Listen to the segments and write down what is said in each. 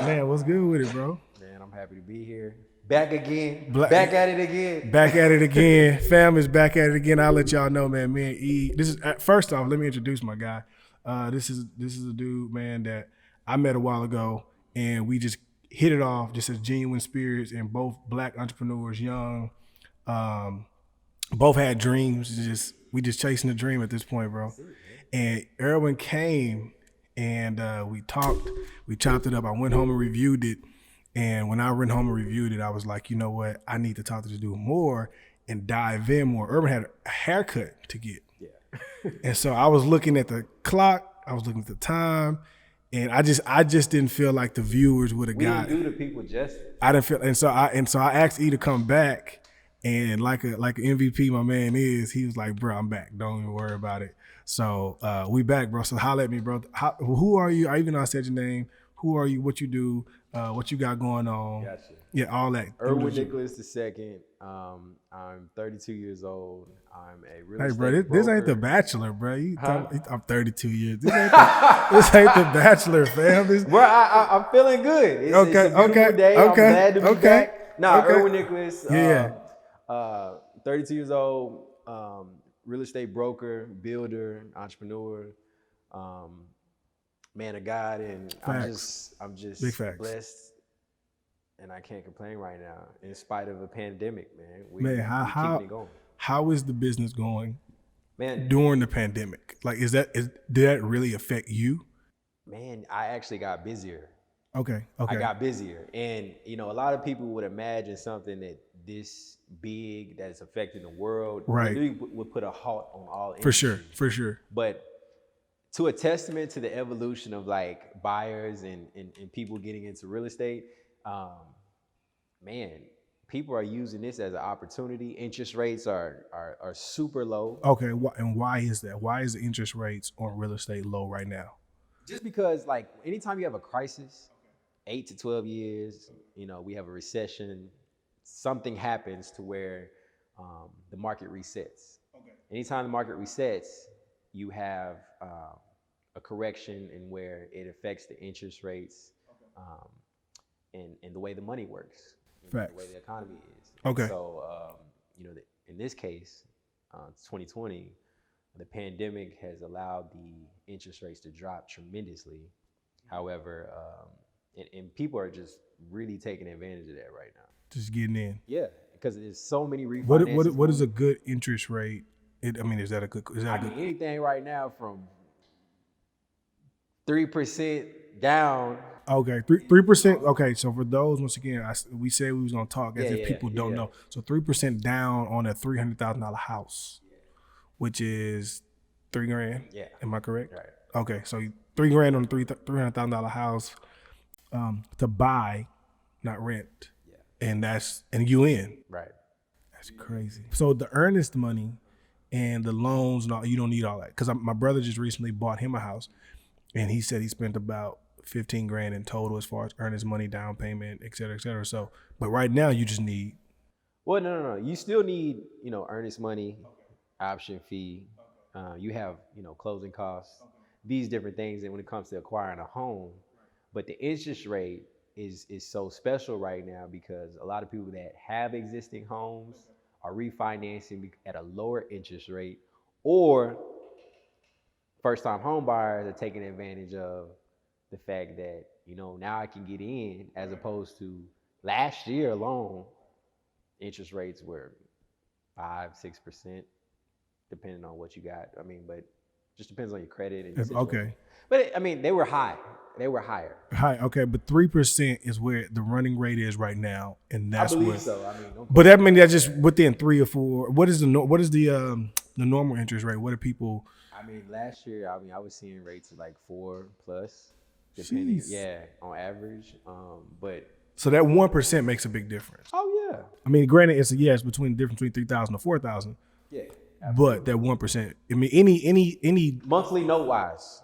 Man, what's good with it, bro? Man, I'm happy to be here. Back again. Black- Back at it again. Back at it again. Fam is back at it again. I'll let y'all know, man. Me and E. This is first off, let me introduce my guy. This is a dude, man, that I met a while ago, and we just hit it off just as genuine spirits, and both black entrepreneurs, young, both had dreams. We just chasing the dream at this point, bro. And Erwin came and we talked, we chopped it up. I went home and reviewed it. And when I went home and reviewed it, I was like, you know what? I need to talk to this dude more and dive in more. Erwin had a haircut to get. Yeah. And so I was looking at the clock, I was looking at the time, and I just didn't feel like the viewers would have got We didn't do the people justice. I didn't feel, and so I asked E to come back, and like an MVP my man is, he was like, bro, I'm back. Don't even worry about it. So we back, bro. So holla at me, bro. Who are you? I even know I said your name. Who are you? What you do? What you got going on? Gotcha. Yeah, all that. Erwin Nicholas II. I'm 32 years old. I'm a real estate Hey, bro, this ain't The Bachelor, bro. I'm 32 years. This ain't the Bachelor, fam. Bro, I'm feeling good. It's a beautiful day. I'm glad to be back. Erwin Nicholas. 32 years old. Real estate broker, builder, entrepreneur, man of God, and Facts. I'm just Big facts. blessed, and I can't complain right now in spite of a pandemic, man. We keeping it going. How is the business going, man? During the pandemic? Like, did that really affect you? Man, I actually got busier. Okay. I got busier, and a lot of people would imagine something that this big that is affecting the world, right, really would put a halt on all industries. For sure. But to a testament to the evolution of like buyers and people getting into real estate, man, people are using this as an opportunity. Interest rates are super low. Okay, and why is that? Why is the interest rates on real estate low right now? Just because, like, anytime you have a crisis, 8 to 12 years, we have a recession, something happens to where the market resets. Okay. Anytime the market resets, you have a correction in where it affects the interest rates, and the way the money works, the way the economy is. Okay. So, in this case, 2020, the pandemic has allowed the interest rates to drop tremendously. However, and people are just really taking advantage of that right now. Just getting in. Yeah, because there's so many refinances. What is a good interest rate? Is that a good? Anything right now from 3% down. Okay, 3%. Okay, so for those, once again, we said we was gonna talk as if people don't know. So 3% down on a $300,000 house, which is $3,000. Yeah. Am I correct? Right. Okay, so $3,000 on a $300,000 house to buy, not rent. Yeah. And you in. Right. That's crazy. So the earnest money and the loans, no, you don't need all that. Because my brother just recently bought him a house, and he said he spent about $15,000 in total as far as earnest money, down payment, et cetera, et cetera. So, but right now you just need. Well, no. You still need, earnest money, option fee. You have, closing costs, these different things. And when it comes to acquiring a home, but the interest rate is so special right now because a lot of people that have existing homes are refinancing at a lower interest rate, or first-time home buyers are taking advantage of the fact that, now I can get in, as opposed to last year alone, interest rates were 5-6%, depending on what you got. I mean, but just depends on your credit and your situation. Okay. But they were high. They were higher. High, okay, but 3% is where the running rate is right now, and that's I believe what. So. But that's just within 3 or 4. What is the normal interest rate? What are people? Last year, I was seeing rates of like 4+, depending. Jeez. Yeah, on average. But so that 1% makes a big difference. Oh yeah. Granted, it's between the difference between 3,000 to 4,000. Yeah. Absolutely. But that 1%. Any monthly note wise.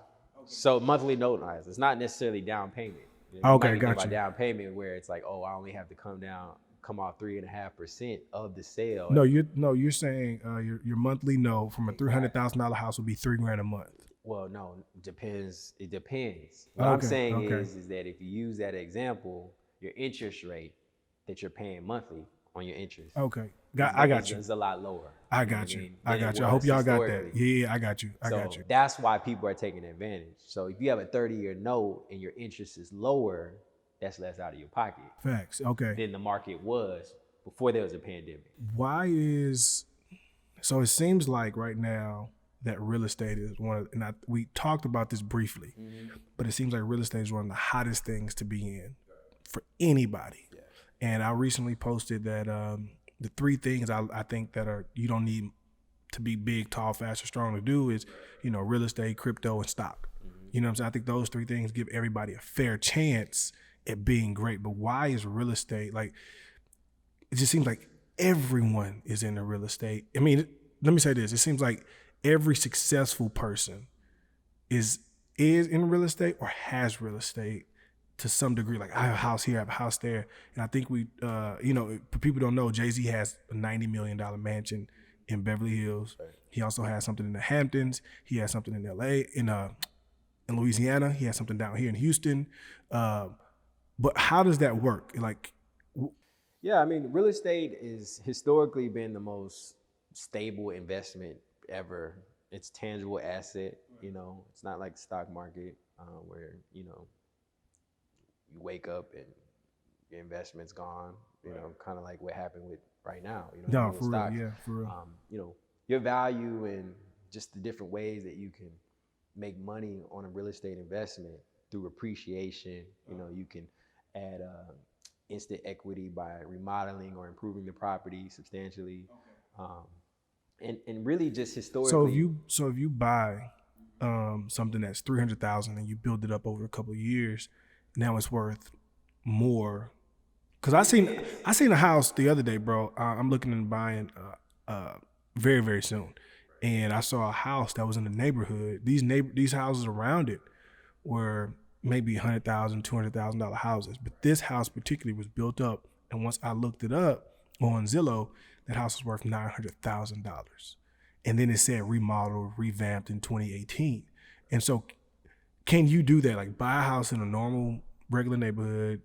So monthly note wise, it's not necessarily down payment. Okay, gotcha. Down payment where it's like, I only have to come off 3.5% of the sale. No, you're saying your monthly note from a $300,000 house would be $3,000 a month. Well, no, depends. It depends. What I'm Okay, saying okay, is that if you use that example, your interest rate that you're paying monthly on your interest okay. is I go, got you. is a lot lower. I You know what I got you. mean? I Than it got you. I hope was y'all got that. historically. Yeah, I got you. I got So you. that's why people are taking advantage. So if you have a 30-year note and your interest is lower, that's less out of your pocket Facts. Okay. than the market was before there was a pandemic. Why is so? It seems like right now that real estate is one of, and we talked about this briefly, but it seems like real estate is one of the hottest things to be in for anybody. Yeah. And I recently posted that the three things I think that are you don't need to be big, tall, fast, or strong to do is, real estate, crypto, and stock. You know what I'm saying? I think those three things give everybody a fair chance at being great. But why is real estate like? It just seems like everyone is in the real estate. I mean, let me say this: it seems like every successful person is in real estate or has real estate to some degree. Like I have a house here, I have a house there, and I think we, for people who don't know, Jay-Z has a $90 million mansion in Beverly Hills. Right. He also has something in the Hamptons. He has something in LA, in Louisiana. He has something down here in Houston. But how does that work? Like, Yeah, I mean, real estate is historically been the most stable investment ever. It's tangible asset. It's not like the stock market where you wake up and your investment's gone. Kind of like what happened with right now. no, with for real, stocks. yeah, for real. Your value and just the different ways that you can make money on a real estate investment through appreciation. You can add instant equity by remodeling or improving the property substantially. And really just historically. So if you buy something that's 300,000 and you build it up over a couple of years, now it's worth more. Cause I seen a house the other day, bro. I'm looking into buying very very soon, and I saw a house that was in the neighborhood. These houses around it were maybe $100,000, $200,000 houses, but this house particularly was built up. And once I looked it up on Zillow, that house was worth $900,000, and then it said remodeled, revamped in 2018. And so, can you do that? Like buy a house in a normal, regular neighborhood,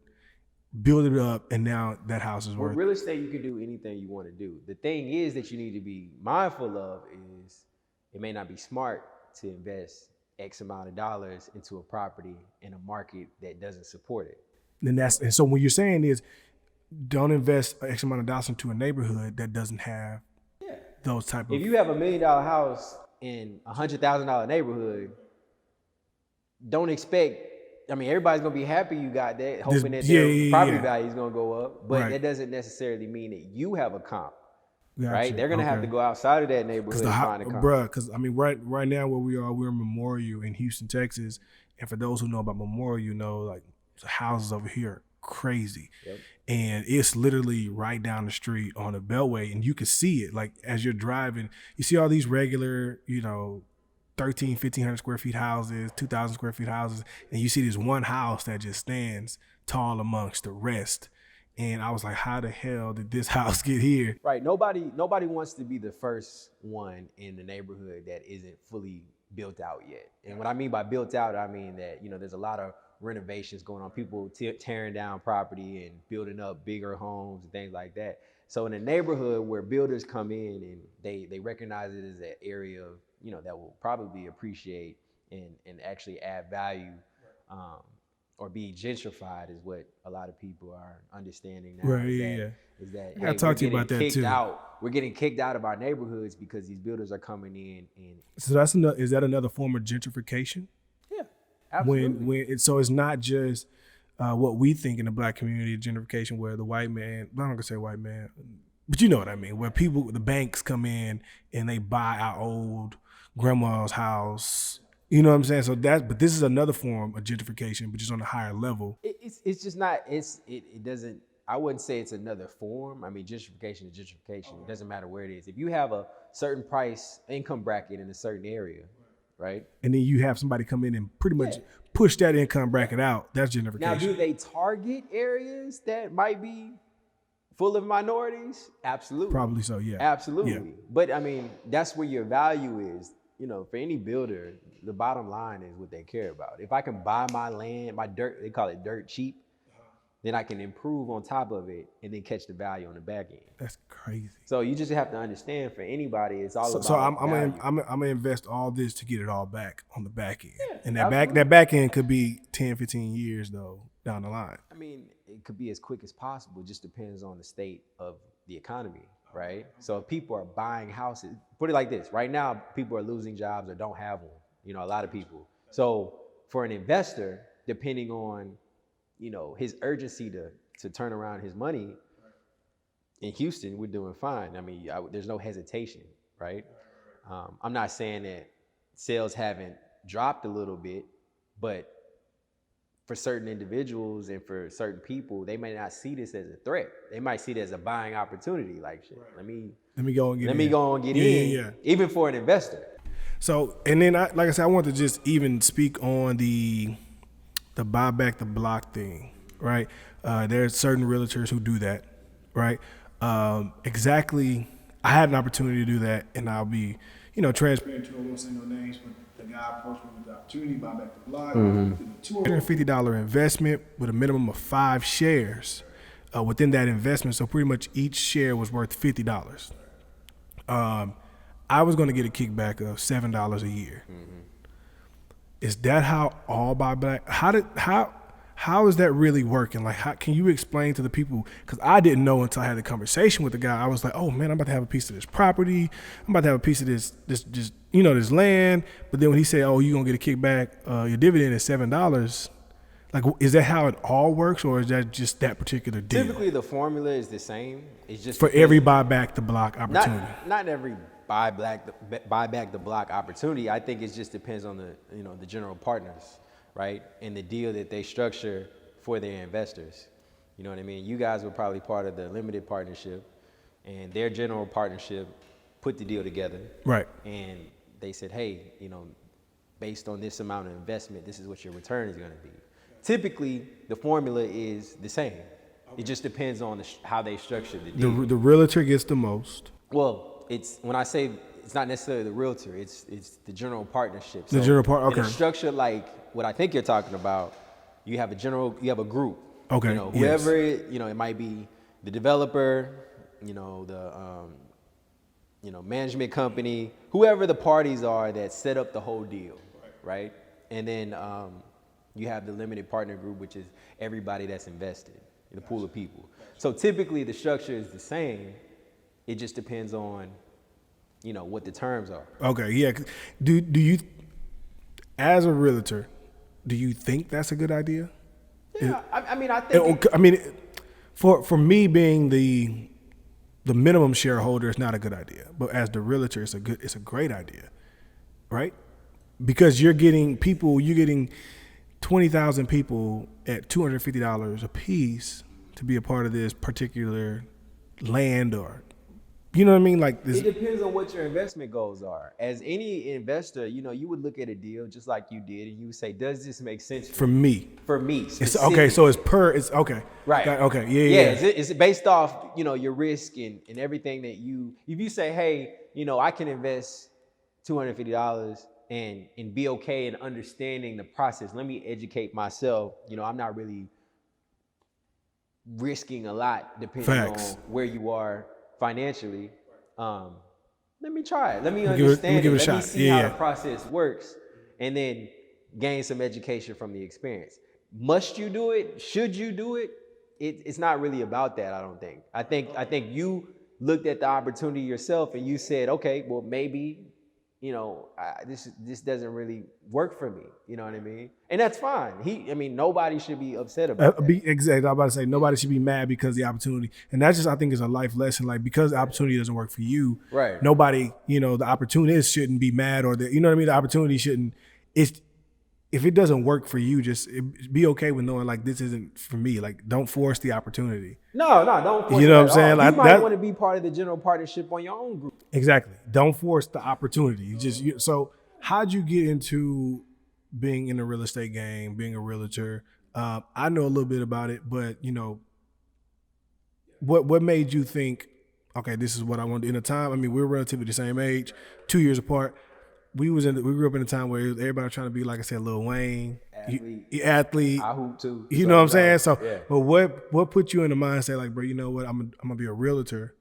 build it up, and now that house is worth. Real estate, you can do anything you want to do. The thing is that you need to be mindful of is it may not be smart to invest X amount of dollars into a property in a market that doesn't support it. And so what you're saying is don't invest X amount of dollars into a neighborhood that doesn't have those type of. If you have $1 million house in $100,000 neighborhood, don't expect. I mean, everybody's gonna be happy you got that, hoping that their property value is gonna go up, but that doesn't necessarily mean that you have a comp. Gotcha. Right? They're gonna have to go outside of that neighborhood and find a comp. Bruh, because I mean, right now where we are, we're in Memorial in Houston, Texas, and for those who know about Memorial, like the houses over here are crazy, and it's literally right down the street on a beltway, and you can see it. Like as you're driving, you see all these regular, 1,500 square feet houses, 2,000 square feet houses, and you see this one house that just stands tall amongst the rest. And I was like, how the hell did this house get here? Right. Nobody wants to be the first one in the neighborhood that isn't fully built out yet. And what I mean by built out, I mean that, there's a lot of renovations going on, people tearing down property and building up bigger homes and things like that. So in a neighborhood where builders come in and they recognize it as an area of, that will probably appreciate and actually add value, or be gentrified is what a lot of people are understanding now. Right, Is that I gotta talk to you about that too. We're getting kicked out of our neighborhoods because these builders are coming in and. So is that another form of gentrification? Yeah, absolutely. So it's not just what we think in the black community, gentrification, where the white man, I'm not gonna say white man, but you know what I mean, where the banks come in and they buy our old grandma's house. You know what I'm saying? So but this is another form of gentrification, but just on a higher level. It's just not. It doesn't. I wouldn't say it's another form. I mean, gentrification is gentrification. It doesn't matter where it is. If you have a certain price income bracket in a certain area, right? And then you have somebody come in and pretty much push that income bracket out. That's gentrification. Now, do they target areas that might be full of minorities? Absolutely. Probably so. Yeah. Absolutely. Yeah. But I mean, that's where your value is. For any builder, the bottom line is what they care about. If I can buy my land, my dirt, they call it dirt cheap, then I can improve on top of it and then catch the value on the back end. That's crazy. So you just have to understand, for anybody, it's all about So I'm value. gonna invest all this to get it all back on the back end, Yeah, and absolutely. that back end could be 10, 15 years though down the line. I mean, it could be as quick as possible. It just depends on the state of the economy, right? So if people are buying houses, put it like this: right now, people are losing jobs or don't have one. You know, a lot of people. So for an investor, depending on, you know, his urgency to turn around his money, in Houston, we're doing fine. I mean, there's no hesitation, right? I'm not saying that sales haven't dropped a little bit, but for certain individuals and for certain people, they may not see this as a threat. They might see it as a buying opportunity. Like, shit, let me go and get in. Even for an investor. So, and then like I said, I want to just even speak on the buy back the block thing, right? There's certain realtors who do that, right? Exactly. I had an opportunity to do that, and I'll be, you know, transparent to. I won't say no names, but the guy approached me with the opportunity, buy back the block, $250 investment with a minimum of 5 shares within that investment. So pretty much each share was worth $50. I was going to get a kickback of $7 a year. Is that how all buyback? How is that really working? Like, how can you explain to the people? Because I didn't know until I had the conversation with the guy. I was like, oh man, I'm about to have a piece of this property. I'm about to have a piece of this you know, this land. But then when he said, oh, you're gonna get a kickback, your dividend is $7. Like, is that how it all works, or is that just that particular deal? Typically, the formula is the same. It's just for every buy back the block opportunity. Not every buy back the block opportunity. I think it just depends on the general partners, right, and the deal that they structure for their investors. You know what I mean? You guys were probably part of the limited partnership, and their general partnership put the deal together, right? And they said, hey, you know, based on this amount of investment, this is what your return is going to be. Typically, the formula is the same. It just depends on how they structure the deal. The realtor gets the most. Well, when I say it's not necessarily the realtor, it's the general partnership. So the general part, okay. In a structure like what I think you're talking about, you have a group. Okay. You know, whoever it might be the developer, the management company, whoever the parties are that set up the whole deal, right? And then you have the limited partner group, which is everybody that's invested, the pool of people. So typically the structure is the same. It just depends on, what the terms are. Okay, yeah. Do you, as a realtor, do you think that's a good idea? Yeah, I think. For me being the minimum shareholder is not a good idea, but as the realtor, it's a great idea, right? Because you're getting 20,000 people at $250 a piece to be a part of this particular land, or, you know what I mean? Like this. It depends on what your investment goals are. As any investor, you would look at a deal just like you did, and you would say, "Does this make sense for me?" For me, it's okay. So it's okay. Right. Okay. Yeah. It's based off your risk and everything that you. If you say, "Hey, I can invest $250." And be okay in understanding the process. Let me educate myself. I'm not really risking a lot depending on where you are financially. Let me try it. Let me understand it. Let me see how the process works, and then gain some education from the experience. Must you do it? Should you do it? It's not really about that, I don't think. I think you looked at the opportunity yourself and you said, okay, well, maybe this doesn't really work for me. You know what I mean? And that's fine. Nobody should be upset about that. Exactly. I'm about to say nobody should be mad because the opportunity, and that just, I think, is a life lesson. Like, because the opportunity doesn't work for you, right? Nobody, the opportunist shouldn't be mad, or the opportunity shouldn't. If it doesn't work for you, just be okay with knowing, like, this isn't for me. Like, don't force the opportunity. No, don't force it. You know what I'm saying? Like, you might want to be part of the general partnership on your own group. Exactly. Don't force the opportunity. So how'd you get into being in the real estate game, being a realtor? I know a little bit about it, but what made you think, okay, this is what I want to do in a time? I mean, we're relatively the same age, 2 years apart. we grew up in a time where everybody was trying to be, like I said, Lil Wayne, athlete. I hoop too. You know what I'm saying? So, yeah. but what put you in the mindset, like, bro, you know what? I'm gonna be a realtor.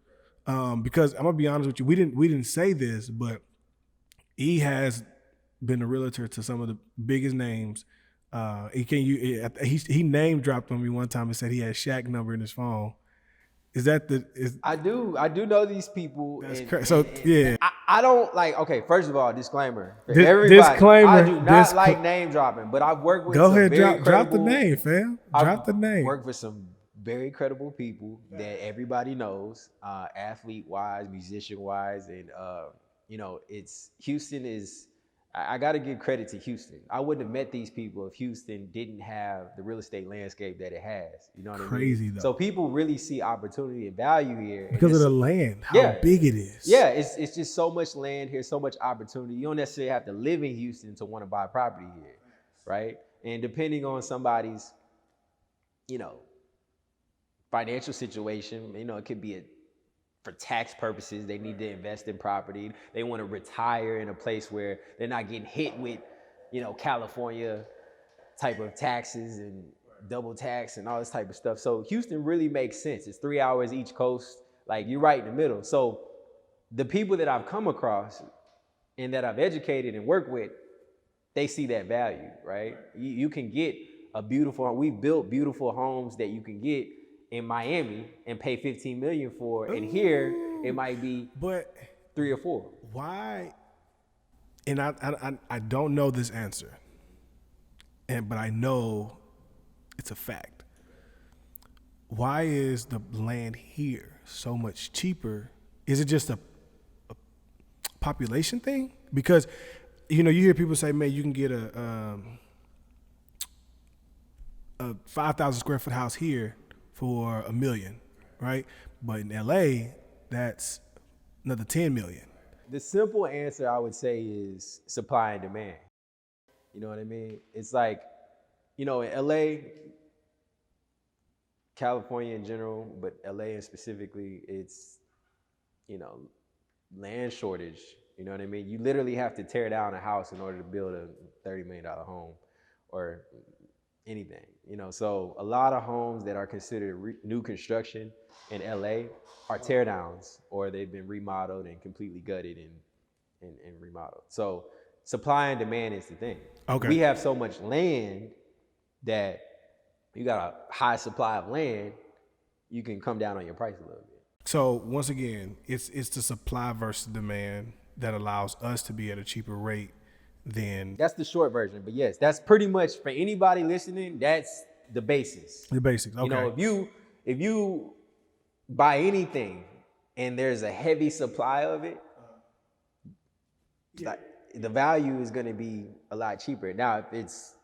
Because I'm gonna be honest with you, we didn't say this, but he has been a realtor to some of the biggest names. He name dropped on me one time and said he had Shaq number in his phone. Is that I do know these people. That's crazy. So yeah, I don't like. Okay, first of all, disclaimer for everybody. Disclaimer. I do not like name dropping, but I've worked with. Go some ahead, very drop the name, fam. Drop the name. Worked with some very credible people that everybody knows, athlete wise, musician wise, and you know, it's Houston is. I got to give credit to Houston. I wouldn't have met these people if Houston didn't have the real estate landscape that it has. You know what I mean? Crazy though. So people really see opportunity and value here because of the land, how big it is. Yeah, it's just so much land here, so much opportunity. You don't necessarily have to live in Houston to want to buy property here, right? And depending on somebody's, you know, financial situation, you know, it could be for tax purposes, they need to invest in property. They want to retire in a place where they're not getting hit with, you know, California type of taxes and double tax and all this type of stuff. So Houston really makes sense. It's 3 hours each coast. Like, you're right in the middle. So the people that I've come across and that I've educated and worked with, they see that value, right? You can get a beautiful, we've built beautiful homes that you can get in Miami and pay $15 million for, and here it might be but 3 or 4. Why? And I don't know this answer, but I know it's a fact. Why is the land here so much cheaper? Is it just a population thing? Because, you know, you hear people say, man, you can get a 5,000 square foot house here for $1 million, right? But in LA, that's another 10 million. The simple answer I would say is supply and demand. You know what I mean? It's like, you know, in LA, California in general, but LA specifically, it's, you know, land shortage. You know what I mean? You literally have to tear down a house in order to build a $30 million home or anything, you know. So a lot of homes that are considered new construction in LA are tear downs, or they've been remodeled and completely gutted and remodeled. So supply and demand is the thing. Okay. We have so much land that you got a high supply of land, you can come down on your price a little bit. So once again, it's the supply versus demand that allows us to be at a cheaper rate than. That's the short version, but yes, that's pretty much for anybody listening. That's the basis. The basics. Okay. You know, if you buy anything and there's a heavy supply of it, like, the value is going to be a lot cheaper. Now, if it's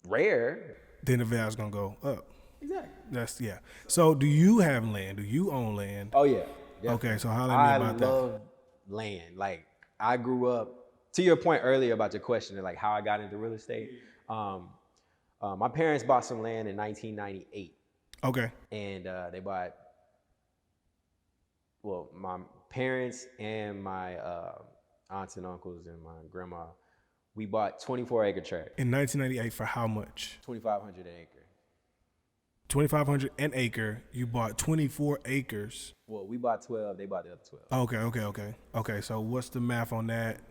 rare, then the value's gonna go up. Exactly. So do you have land? Do you own land? Oh yeah. Definitely. Okay, so holler at me about that. I love land. Like, I grew up, to your point earlier about your question of like how I got into real estate. My parents bought some land in 1998. Okay. And they bought, well, my parents and my aunts and uncles and my grandma, we bought 24-acre tract. In 1998 for how much? $2,500 an acre. $2,500 an acre. You bought 24 acres. Well, we bought 12. They bought the other 12. Okay. So what's the math on that?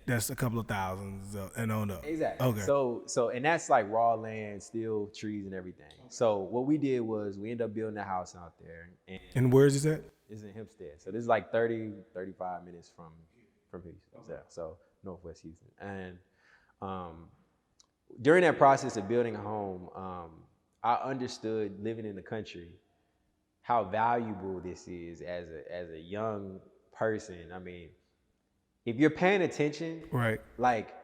That's a couple of thousands and on up. Exactly. Okay. So and that's like raw land, still trees and everything. So what we did was we ended up building a house out there. And where is this at? It's in Hempstead. So this is like 30, 35 minutes from Houston. So Northwest Houston. And during that process of building a home, I understood, living in the country, how valuable this is as a young person. I mean, if you're paying attention, right, like,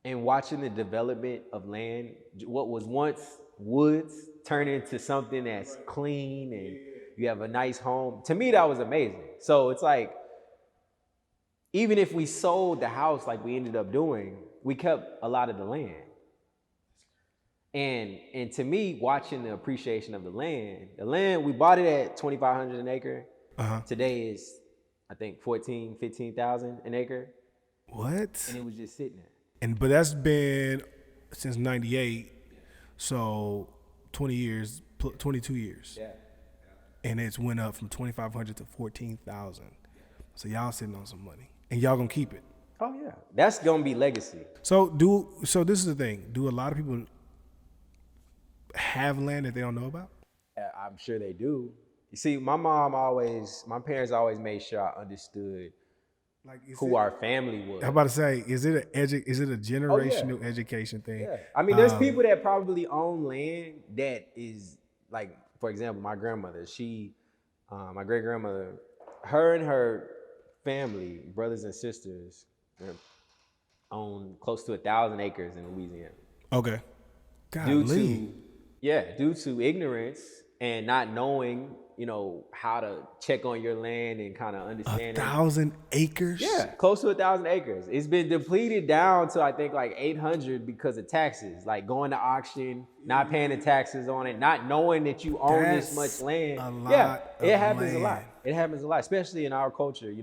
and watching the development of land, what was once woods turn into something that's clean and you have a nice home. To me, that was amazing. So it's like, even if we sold the house like we ended up doing, we kept a lot of the land. And to me, watching the appreciation of the land, we bought it at $2,500 an acre. Uh-huh. Today is, I think, 15,000 an acre. What? and it was just sitting there. But that's been since '98, so 20 years, 22 years, Yeah. and it's went up from 2,500 to 14,000. So y'all sitting on some money, and y'all gonna keep it. Oh yeah, that's gonna be legacy. So this is the thing. Do a lot of people have land that they don't know about? I'm sure they do. You see, my parents always made sure I understood Like who our family was. I'm about to say, is it a Oh, generational education thing? Yeah. I mean, there's people that probably own land that is like, for example, my grandmother. My great grandmother, her and her family, brothers and sisters, own close to 1,000 acres in Louisiana. Okay. Due Golly. due to ignorance and not knowing, how to check on your land and kind of understanding. 1,000 acres? Yeah, close to 1,000 acres. It's been depleted down to I think like 800 because of taxes, like going to auction, not paying the taxes on it, not knowing that you own this much land. a lot Yeah, it of happens a lot. land. It happens a lot, especially in our culture.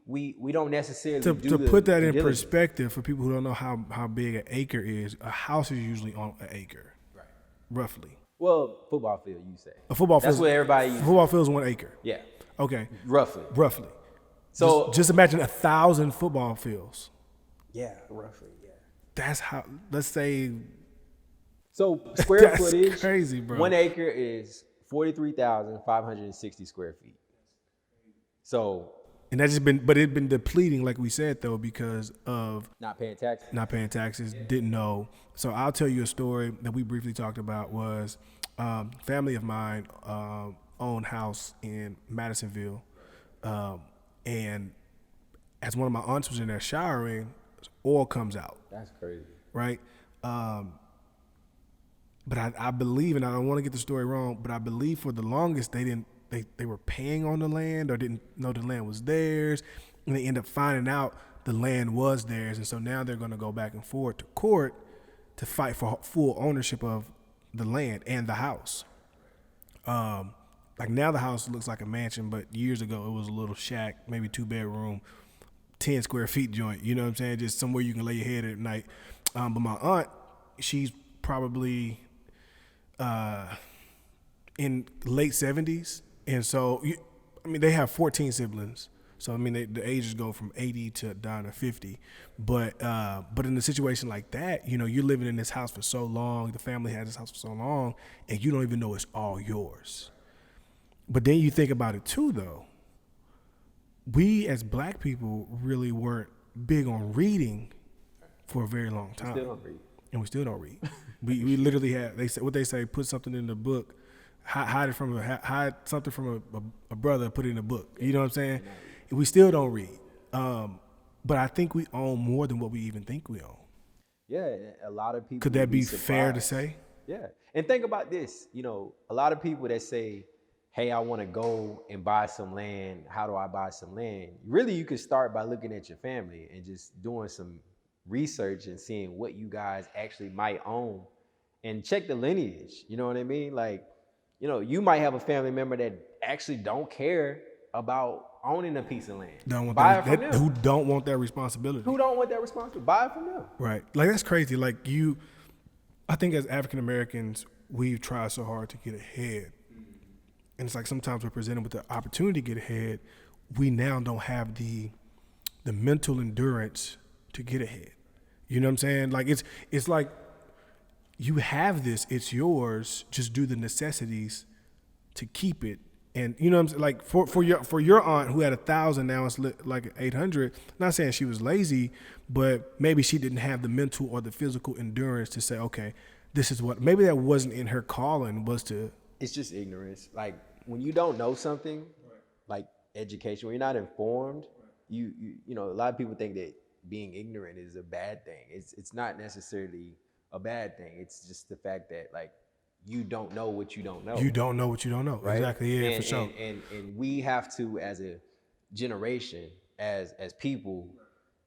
We don't necessarily To do put that the in diligence. perspective for people who don't know how big an acre is, a house is usually on an acre, Right. roughly. Well, football field, you say. A football field. That's what everybody uses. Football field is 1 acre. Yeah, Okay, roughly. roughly. So Just imagine 1,000 football fields. yeah, roughly. Yeah. That's how. Let's say So square That's footage, crazy, bro. 1 acre is 43,560 square feet. So And that's it's been depleting, like we said, though, because of not paying taxes. not paying taxes, didn't know. So I'll tell you a story that we briefly talked about was family of mine owned house in Madisonville. And as one of my aunts was in there showering, oil comes out, That's crazy. right? But I believe, and I don't want to get the story wrong, but I believe for the longest they were paying on the land or didn't know the land was theirs, and they end up finding out the land was theirs, and so now they're going to go back and forth to court to fight for full ownership of the land and the house. Like now the house looks like a mansion, but years ago it was a little shack, maybe 2-bedroom, 10 square feet joint. You know what I'm saying? Just somewhere you can lay your head at night. But my aunt, she's probably in late 70s, and so they have 14 siblings. So the ages go from 80 to down to 50. But in a situation like that, you're living in this house for so long, the family had this house for so long, and you don't even know it's all yours. But then you think about it too, though. We as black people really weren't big on reading for a very long time. Still don't read. And we still don't read. we literally have they say put something in the book, hide something from a brother, put it in a book. You know what I'm saying? We still don't read. But I think we own more than what we even think we own. Yeah, a lot of people. Could that would be surprised. fair to say? Yeah, and think about this. A lot of people that say, "Hey, I want to go and buy some land. How do I buy some land?" Really, you could start by looking at your family and just doing some research and seeing what you guys actually might own, and check the lineage. You know what I mean? Like, you might have a family member that actually don't care about owning a piece of land. Buy it from them. Who don't want that responsibility. Who don't want that responsibility? Buy it from them. Right. Like, that's crazy. Like, I think as African Americans, we've tried so hard to get ahead. And it's like sometimes we're presented with the opportunity to get ahead. We now don't have the mental endurance to get ahead. You know what I'm saying? Like, it's like you have this, it's yours, just do the necessities to keep it. And you know what I'm saying? Like for your aunt who had 1,000, now it's like 800. Not saying she was lazy, but maybe she didn't have the mental or the physical endurance to say, okay, this is what, maybe that wasn't in her calling, was to. It's just ignorance. Like when you don't know something, like education, when you're not informed, you a lot of people think that being ignorant is a bad thing. It's not necessarily a bad thing. It's just the fact that like you don't know what you don't know. You don't know what you don't know. Right? Exactly. Yeah, for sure. And we have to, as a generation, as people,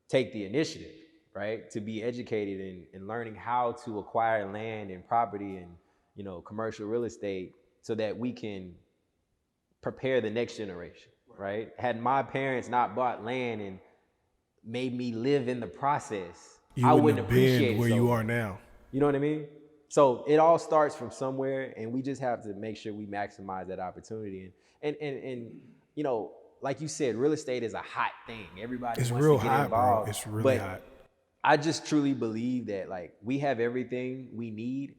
take the initiative, right? To be educated in learning how to acquire land and property and commercial real estate so that we can prepare the next generation, right? Had my parents not bought land and made me live in the process, You I wouldn't wouldn't have appreciate been it where so you much. are now. You know what I mean? So it all starts from somewhere, and we just have to make sure we maximize that opportunity. And you know, like you said, real estate is a hot thing. Everybody It's wants to real get hot, bro. involved. It's really But hot. I just truly believe that like we have everything we need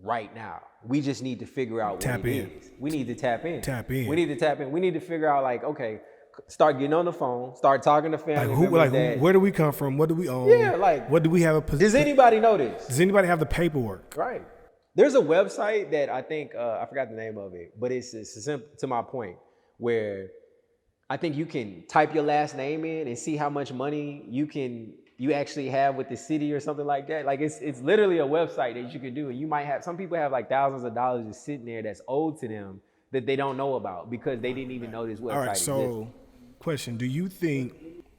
right now. We just need to figure out Tap what it in. is. We need to tap in. Tap in. We need to tap in. We need to figure out like, okay, start getting on the phone, start talking to family Like who? members Like that, where do we come from? What do we own? Yeah, like, what do we have a does position? anybody know this? Does anybody have the paperwork? Right. There's a website that I think, I forgot the name of it, but it's simple to my point, where I think you can type your last name in and see how much money you actually have with the city or something like that. Like it's literally a website that you can do. And you might have, some people have like thousands of dollars just sitting there that's owed to them that they don't know about because they didn't even know this website All right. existed. So, question: do you think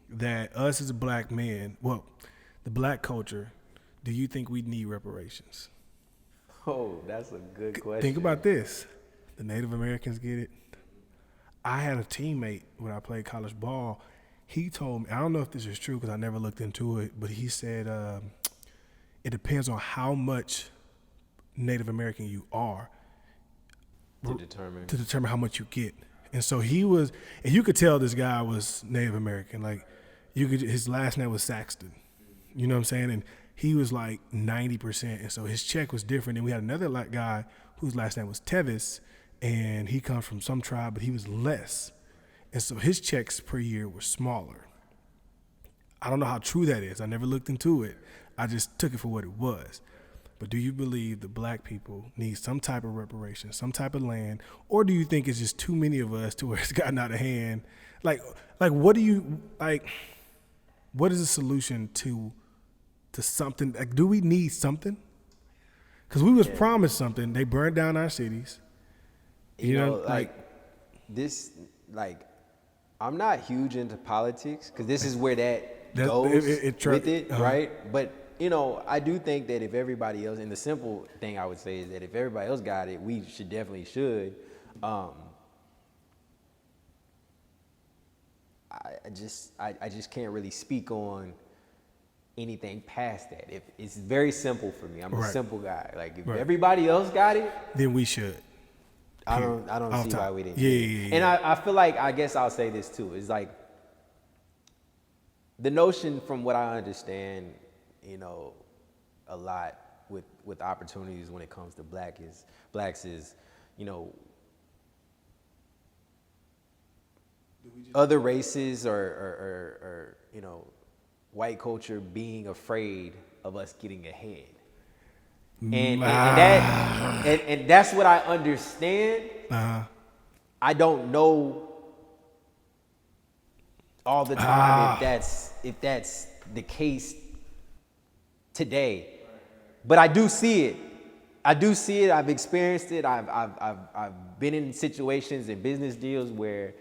that us as black men, well, the black culture, do you think we need reparations? Oh, that's a good question. Think about this: the Native Americans get it. I had a teammate when I played college ball. He told me, I don't know if this is true because I never looked into it, but he said it depends on how much Native American you are to determine how much you get. And so he was, and you could tell this guy was Native American. Like his last name was Saxton. You know what I'm saying? And he was like 90%. And so his check was different. And we had another guy whose last name was Tevis, and he comes from some tribe, but he was less. And so his checks per year were smaller. I don't know how true that is. I never looked into it. I just took it for what it was. But do you believe the black people need some type of reparation, some type of land, or do you think it's just too many of us to where it's gotten out of hand? Like what do you like? What is the solution to something? Like, do we need something? Because we was promised something. They burned down our cities. You know, like this, like. I'm not huge into politics because this is where that goes with it, right? But, you know, I do think that if everybody else, and the simple thing I would say is that if everybody else got it, we definitely should. I just can't really speak on anything past that. If it's very simple for me. I'm a simple guy. Like if everybody else got it, then we should. I don't see why we didn't. Yeah. And I feel like, I guess I'll say this too. It's like the notion, from what I understand, you know, a lot with opportunities when it comes to blacks is, you know, other races or you know, white culture being afraid of us getting ahead. And that's what I understand. I don't know all the time if that's the case today, but I do see it. I've experienced it. I've been in situations and business deals where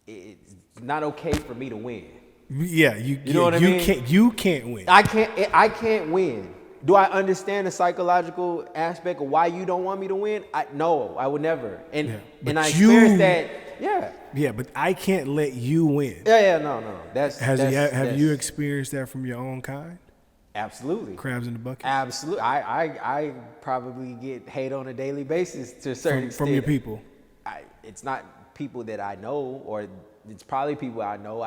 it's not okay for me to win. Yeah, you know what I mean? You can't win. I can't win. Do I understand the psychological aspect of why you don't want me to win? No, I would never. And I experienced that. Yeah. Yeah, but I can't let you win. Yeah, no. Have you experienced that from your own kind? Absolutely. Crabs in the bucket? Absolutely. I probably get hate on a daily basis to a certain extent. From your people? It's not people that I know, or it's probably people I know.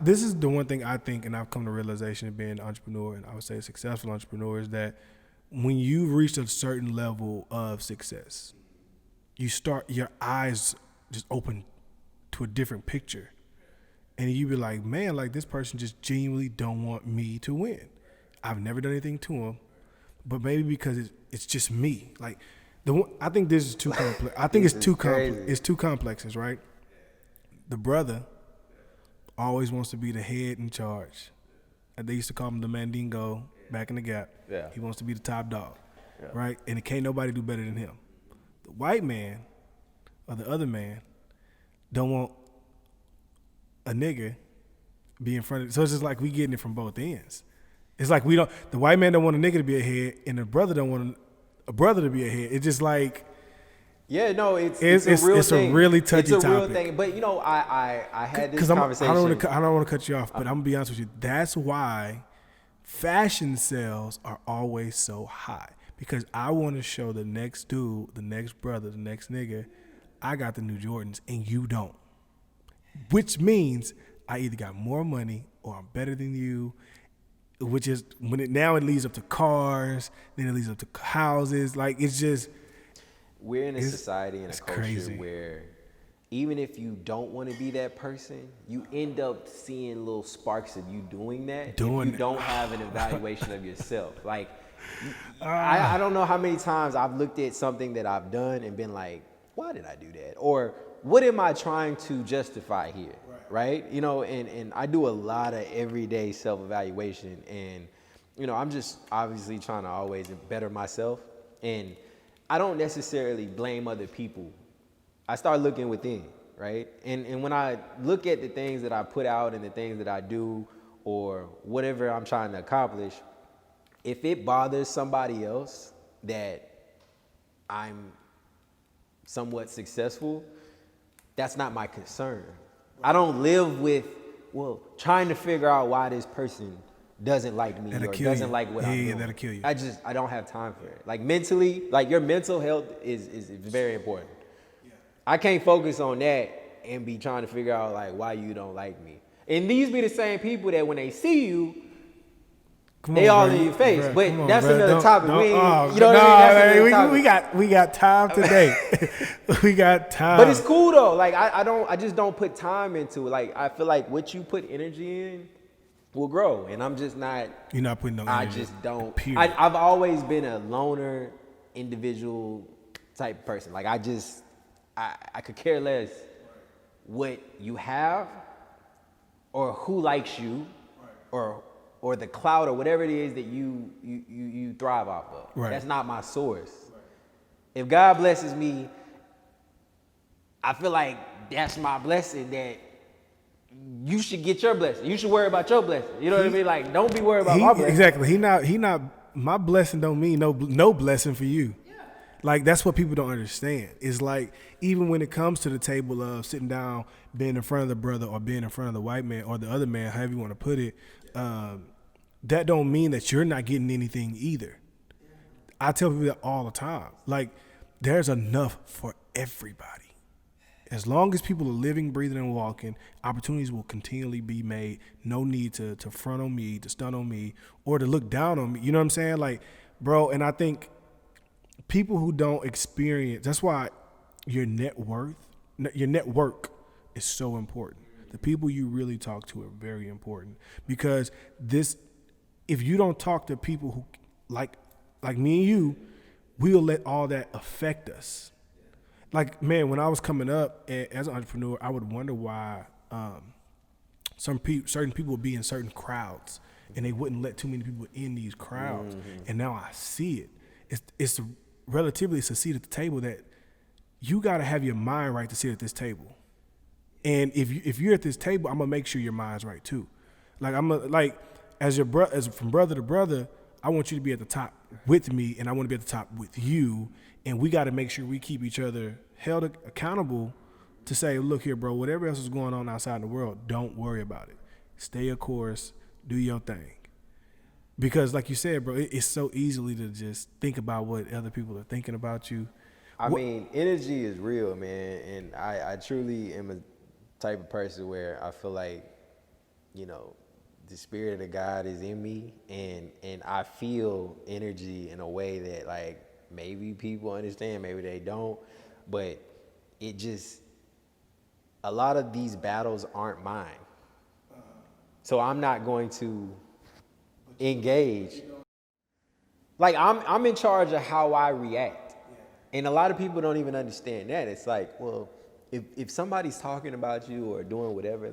This is the one thing I think, and I've come to realization of being an entrepreneur, and I would say a successful entrepreneur, is that when you've reached a certain level of success, your eyes just open to a different picture. And you be like, man, like this person just genuinely don't want me to win. I've never done anything to them, but maybe because it's just me. Like I think this is too complex. I think it's too complex. It's too complexes, right? The brother always wants to be the head in charge. They used to call him the Mandingo back in the Gap. Yeah. He wants to be the top dog, right? And it can't nobody do better than him. The white man or the other man don't want a nigga be in front of. So it's just like we getting it from both ends. It's like the white man don't want a nigga to be ahead, and the brother don't want a brother to be ahead. It's just like Yeah, no, it's a real it's thing. a really touchy It's a real topic. thing. But I had this Because conversation. I don't want to cut you off, but I'm gonna be honest with you. That's why fashion sales are always so high. Because I want to show the next dude, the next brother, the next nigga, I got the new Jordans and you don't. Which means I either got more money or I'm better than you. Which is now it leads up to cars, then it leads up to houses. Like it's just. We're in a society and a culture crazy. where even if you don't want to be that person, you end up seeing little sparks of you doing that if you don't have an evaluation of yourself. Like, I don't know how many times I've looked at something that I've done and been like, why did I do that? Or what am I trying to justify here, right? You know, and I do a lot of everyday self-evaluation. And, you know, I'm just obviously trying to always better myself. And I don't necessarily blame other people. I start looking within, right? And when I look at the things that I put out and the things that I do or whatever I'm trying to accomplish, if it bothers somebody else that I'm somewhat successful, that's not my concern. I don't live with, trying to figure out why this person doesn't like me or doesn't like what I'm doing. That'll kill you. I don't have time for it. Like mentally, like your mental health is very important. Yeah. I can't focus on that and be trying to figure out like why you don't like me. And these be the same people that when they see you, they all in your face. But that's another topic. You know what I mean? That's another topic. We got time today. We got time. But it's cool though. Like I just don't put time into it. Like I feel like what you put energy in will grow, and I'm just not. You're not putting no energy. I just don't. I've always been a loner, individual type person. Like I could care less what you have, or who likes you, or the clout or whatever it is that you thrive off of. Right. That's not my source. If God blesses me, I feel like that's my blessing that. You should get your blessing. You should worry about your blessing. You know what I mean? Like, don't be worried about my blessing. Exactly. He not. My blessing don't mean no blessing for you. Yeah. Like that's what people don't understand. It's like even when it comes to the table of sitting down, being in front of the brother or being in front of the white man or the other man, however you want to put it, that don't mean that you're not getting anything either. I tell people that all the time. Like there's enough for everybody. As long as people are living, breathing, and walking, opportunities will continually be made. No need to front on me, to stun on me, or to look down on me. You know what I'm saying? Like, bro, and I think people who don't experience, that's why your network is so important. The people you really talk to are very important. Because if you don't talk to people who, like me and you, we'll let all that affect us. Like, man, when I was coming up as an entrepreneur, I would wonder why certain people would be in certain crowds and they wouldn't let too many people in these crowds. Mm-hmm. And now I see it. It's a seat at the table that you got to have your mind right to sit at this table. And if you're at this table, I'm gonna make sure your mind's right too. Like as from brother to brother, I want you to be at the top with me, and I want to be at the top with you. And we got to make sure we keep each other held accountable to say, look here, bro, whatever else is going on outside in the world, don't worry about it. Stay a course, do your thing. Because like you said, bro, it's so easily to just think about what other people are thinking about you. I mean, energy is real, man. And I truly am a type of person where I feel like, you know, the spirit of God is in me, and I feel energy in a way that like maybe people understand, maybe they don't, but it just, a lot of these battles aren't mine. So I'm not going to engage. Like I'm in charge of how I react. And a lot of people don't even understand that. It's like, well, if somebody's talking about you or doing whatever,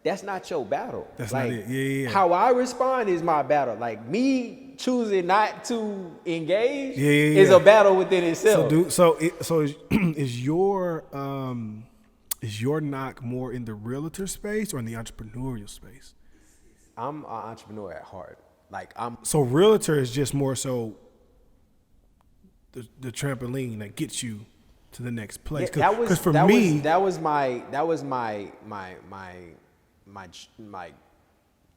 that's not your battle. That's like, not it. Yeah. How I respond is my battle. Like me choosing not to engage is a battle within itself. So is your knock more in the realtor space or in the entrepreneurial space? I'm an entrepreneur at heart. So realtor is just more so the trampoline that gets you to the next place. Yeah, Because for that me, was my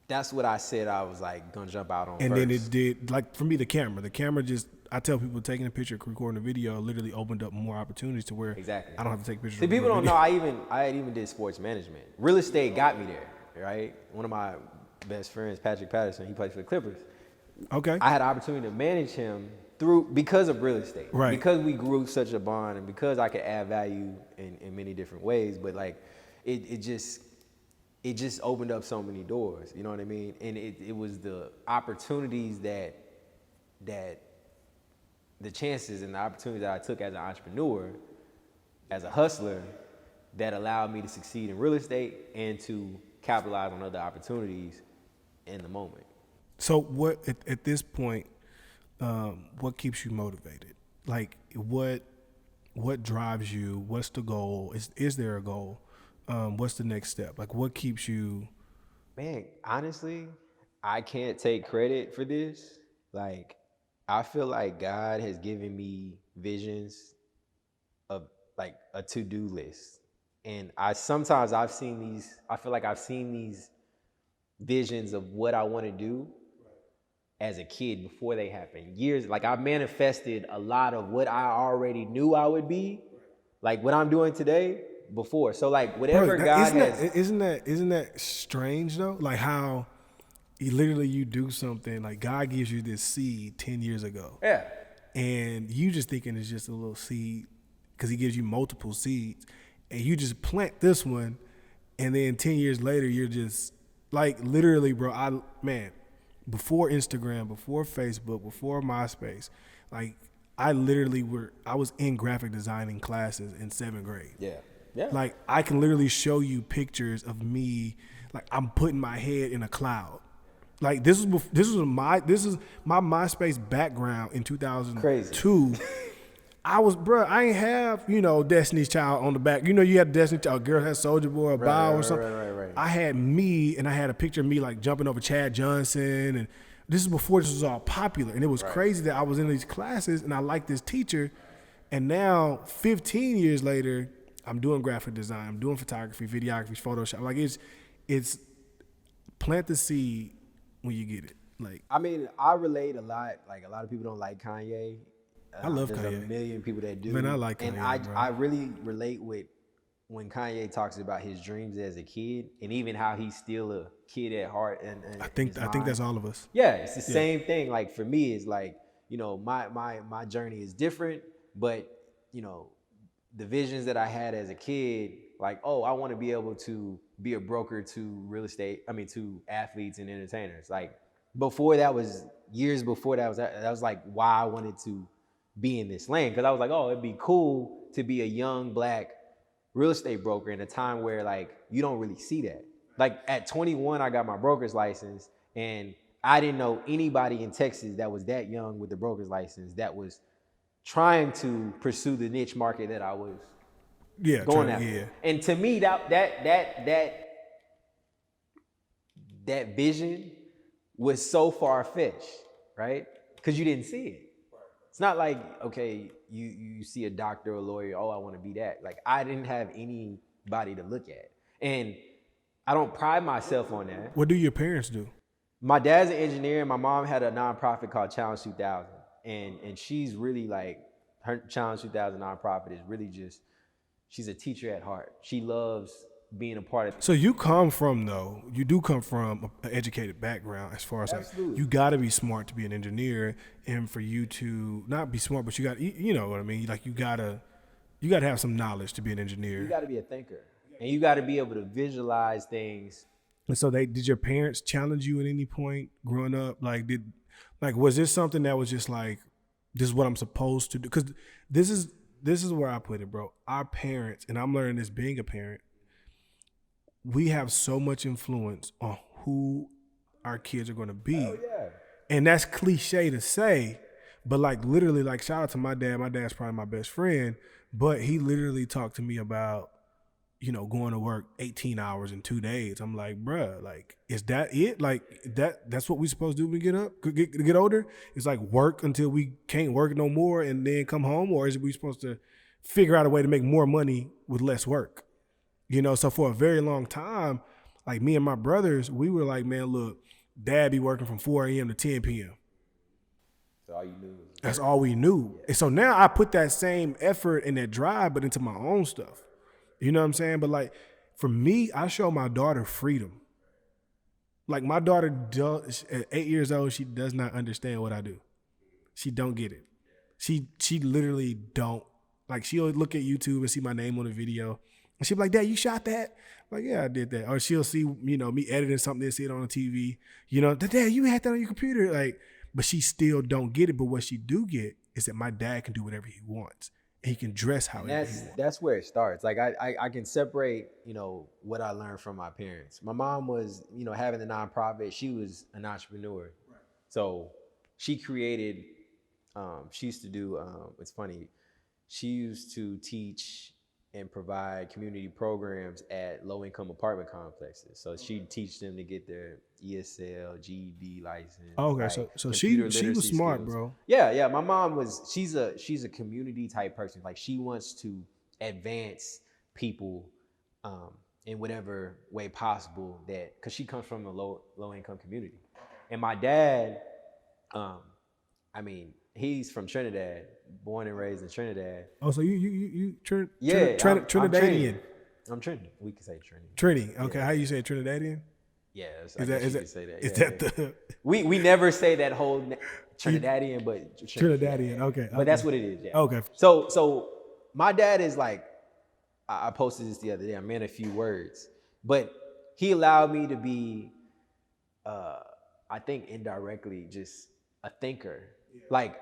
that's what I said I was like gonna jump out on and first. then it did, like for me, the camera just, I tell people taking a picture, recording a video literally opened up more opportunities to where Exactly. I don't have to take pictures. See, of people don't video. know I had even did sports management. Real estate got me there, right? One of my best friends, Patrick Patterson, he plays for the Clippers. Okay. I had an opportunity to manage him because of real estate. Right. Because we grew such a bond and because I could add value in many different ways. But like it just opened up so many doors. You know what I mean? And it was the opportunities that the chances and the opportunities that I took as an entrepreneur, as a hustler, that allowed me to succeed in real estate and to capitalize on other opportunities in the moment. So what at this point, what keeps you motivated? Like what drives you? What's the goal? Is there a goal? What's the next step? Like what keeps you? Man, honestly, I can't take credit for this. Like, I feel like God has given me visions of like a to-do list. And I feel like I've seen these visions of what I want to do as a kid before they happen. Years, like I manifested a lot of what I already knew I would be, like what I'm doing today before. So like whatever Bro, God has. isn't that strange though? Like how you do something, like God gives you this seed 10 years ago. Yeah. And you just thinking it's just a little seed because he gives you multiple seeds. And you just plant this one and then 10 years later you're just like literally, bro, before Instagram, before Facebook, before MySpace, like I was in graphic designing classes in 7th grade. Yeah. Yeah. Like I can literally show you pictures of me, like I'm putting my head in a cloud. Like this is my MySpace background in 2002. Crazy. I ain't have, Destiny's Child on the back. You had Destiny's Child, Girl Had Soldier Boy, or Bow or something. Right. I had me, and I had a picture of me like jumping over Chad Johnson, and this is before this was all popular. And it was crazy that I was in these classes and I liked this teacher, and now 15 years later, I'm doing graphic design, I'm doing photography, videography, Photoshop. Like it's plant the seed when you get it. Like I mean, I relate a lot. Like a lot of people don't like Kanye. I love There's Kanye. a million people that do. Man, I like Kanye, and bro. I really relate with when Kanye talks about his dreams as a kid, and even how he's still a kid at heart. And I think that's all of us. Yeah, it's the same thing. Like for me, it's like my journey is different, but the visions that I had as a kid, like I want to be able to be a broker to athletes and entertainers. Like years before that was like why I wanted to be in this lane, because I was like, it'd be cool to be a young black real estate broker in a time where like you don't really see that. Like at 21, I got my broker's license, and I didn't know anybody in Texas that was that young with the broker's license that was trying to pursue the niche market that I was going after. Yeah. And to me, that vision was so far-fetched, right? Because you didn't see it. It's not like, okay, you see a doctor or a lawyer, I want to be that. Like I didn't have anybody to look at. And I don't pride myself on that. What do your parents do? My dad's an engineer, and my mom had a nonprofit called Challenge 2000. And she's really like, her Challenge 2000 nonprofit is really just, she's a teacher at heart. She loves being a part of. So you do come from an educated background as far as Absolutely. Like you got to be smart to be an engineer, and for you to not be smart, but you got, you know what I mean? Like you got to have some knowledge to be an engineer. You got to be a thinker, and you got to be able to visualize things. And so did your parents challenge you at any point growing up? Like was this something that was just like, this is what I'm supposed to do? Because this is where I put it, bro. Our parents, and I'm learning this being a parent, we have so much influence on who our kids are going to be. Oh, yeah. And that's cliche to say, but like literally, like shout out to my dad. My dad's probably my best friend, but he literally talked to me about, going to work 18 hours in 2 days. I'm like, bruh, like, is that it? Like that's what we supposed to do when we get older? It's like work until we can't work no more and then come home? Or is it we supposed to figure out a way to make more money with less work. You know, so for a very long time, like me and my brothers, we were like, man, look, dad be working from 4 a.m. to 10 p.m. So all you knew was That's all we knew. And so now I put that same effort and that drive, but into my own stuff. You know what I'm saying? But like for me, I show my daughter freedom. Like my daughter does, at 8 years old, she does not understand what I do. She don't get it. She literally don't. Like she'll look at YouTube and see my name on a video. And she'll be like, Dad, you shot that? I'm like, yeah, I did that. Or she'll see, you know, me editing something and see it on the TV. You know, Dad, you had that on your computer. Like, but she still don't get it. But what she do get is that my dad can do whatever he wants. And he can dress however he wants. That's where it starts. Like I can separate, you know, what I learned from my parents. My mom was, you know, having a nonprofit. She was an entrepreneur. Right. So she created, she used to do, it's funny, she used to teach and provide community programs at low-income apartment complexes. So she'd teach them to get their ESL, GED license. Okay, like so she was smart, skills. Bro. Yeah. My mom was. She's a community type person. Like she wants to advance people in whatever way possible. That because she comes from a low-income community, and my dad, I mean, he's from Trinidad, born and raised in Trinidad. Oh, so you Trinidadian. I'm Trinity. We can say Trinity. Trinity. Okay, yeah. How you say Trinidadian? Yeah, is that say that. Is that the? We never say that whole Trinidadian, but Trinidadian. Okay, but that's what it is. Yeah. Okay. So my dad is like, I posted this the other day. I meant a few words, but he allowed me to be, I think indirectly, just a thinker. Yeah. Like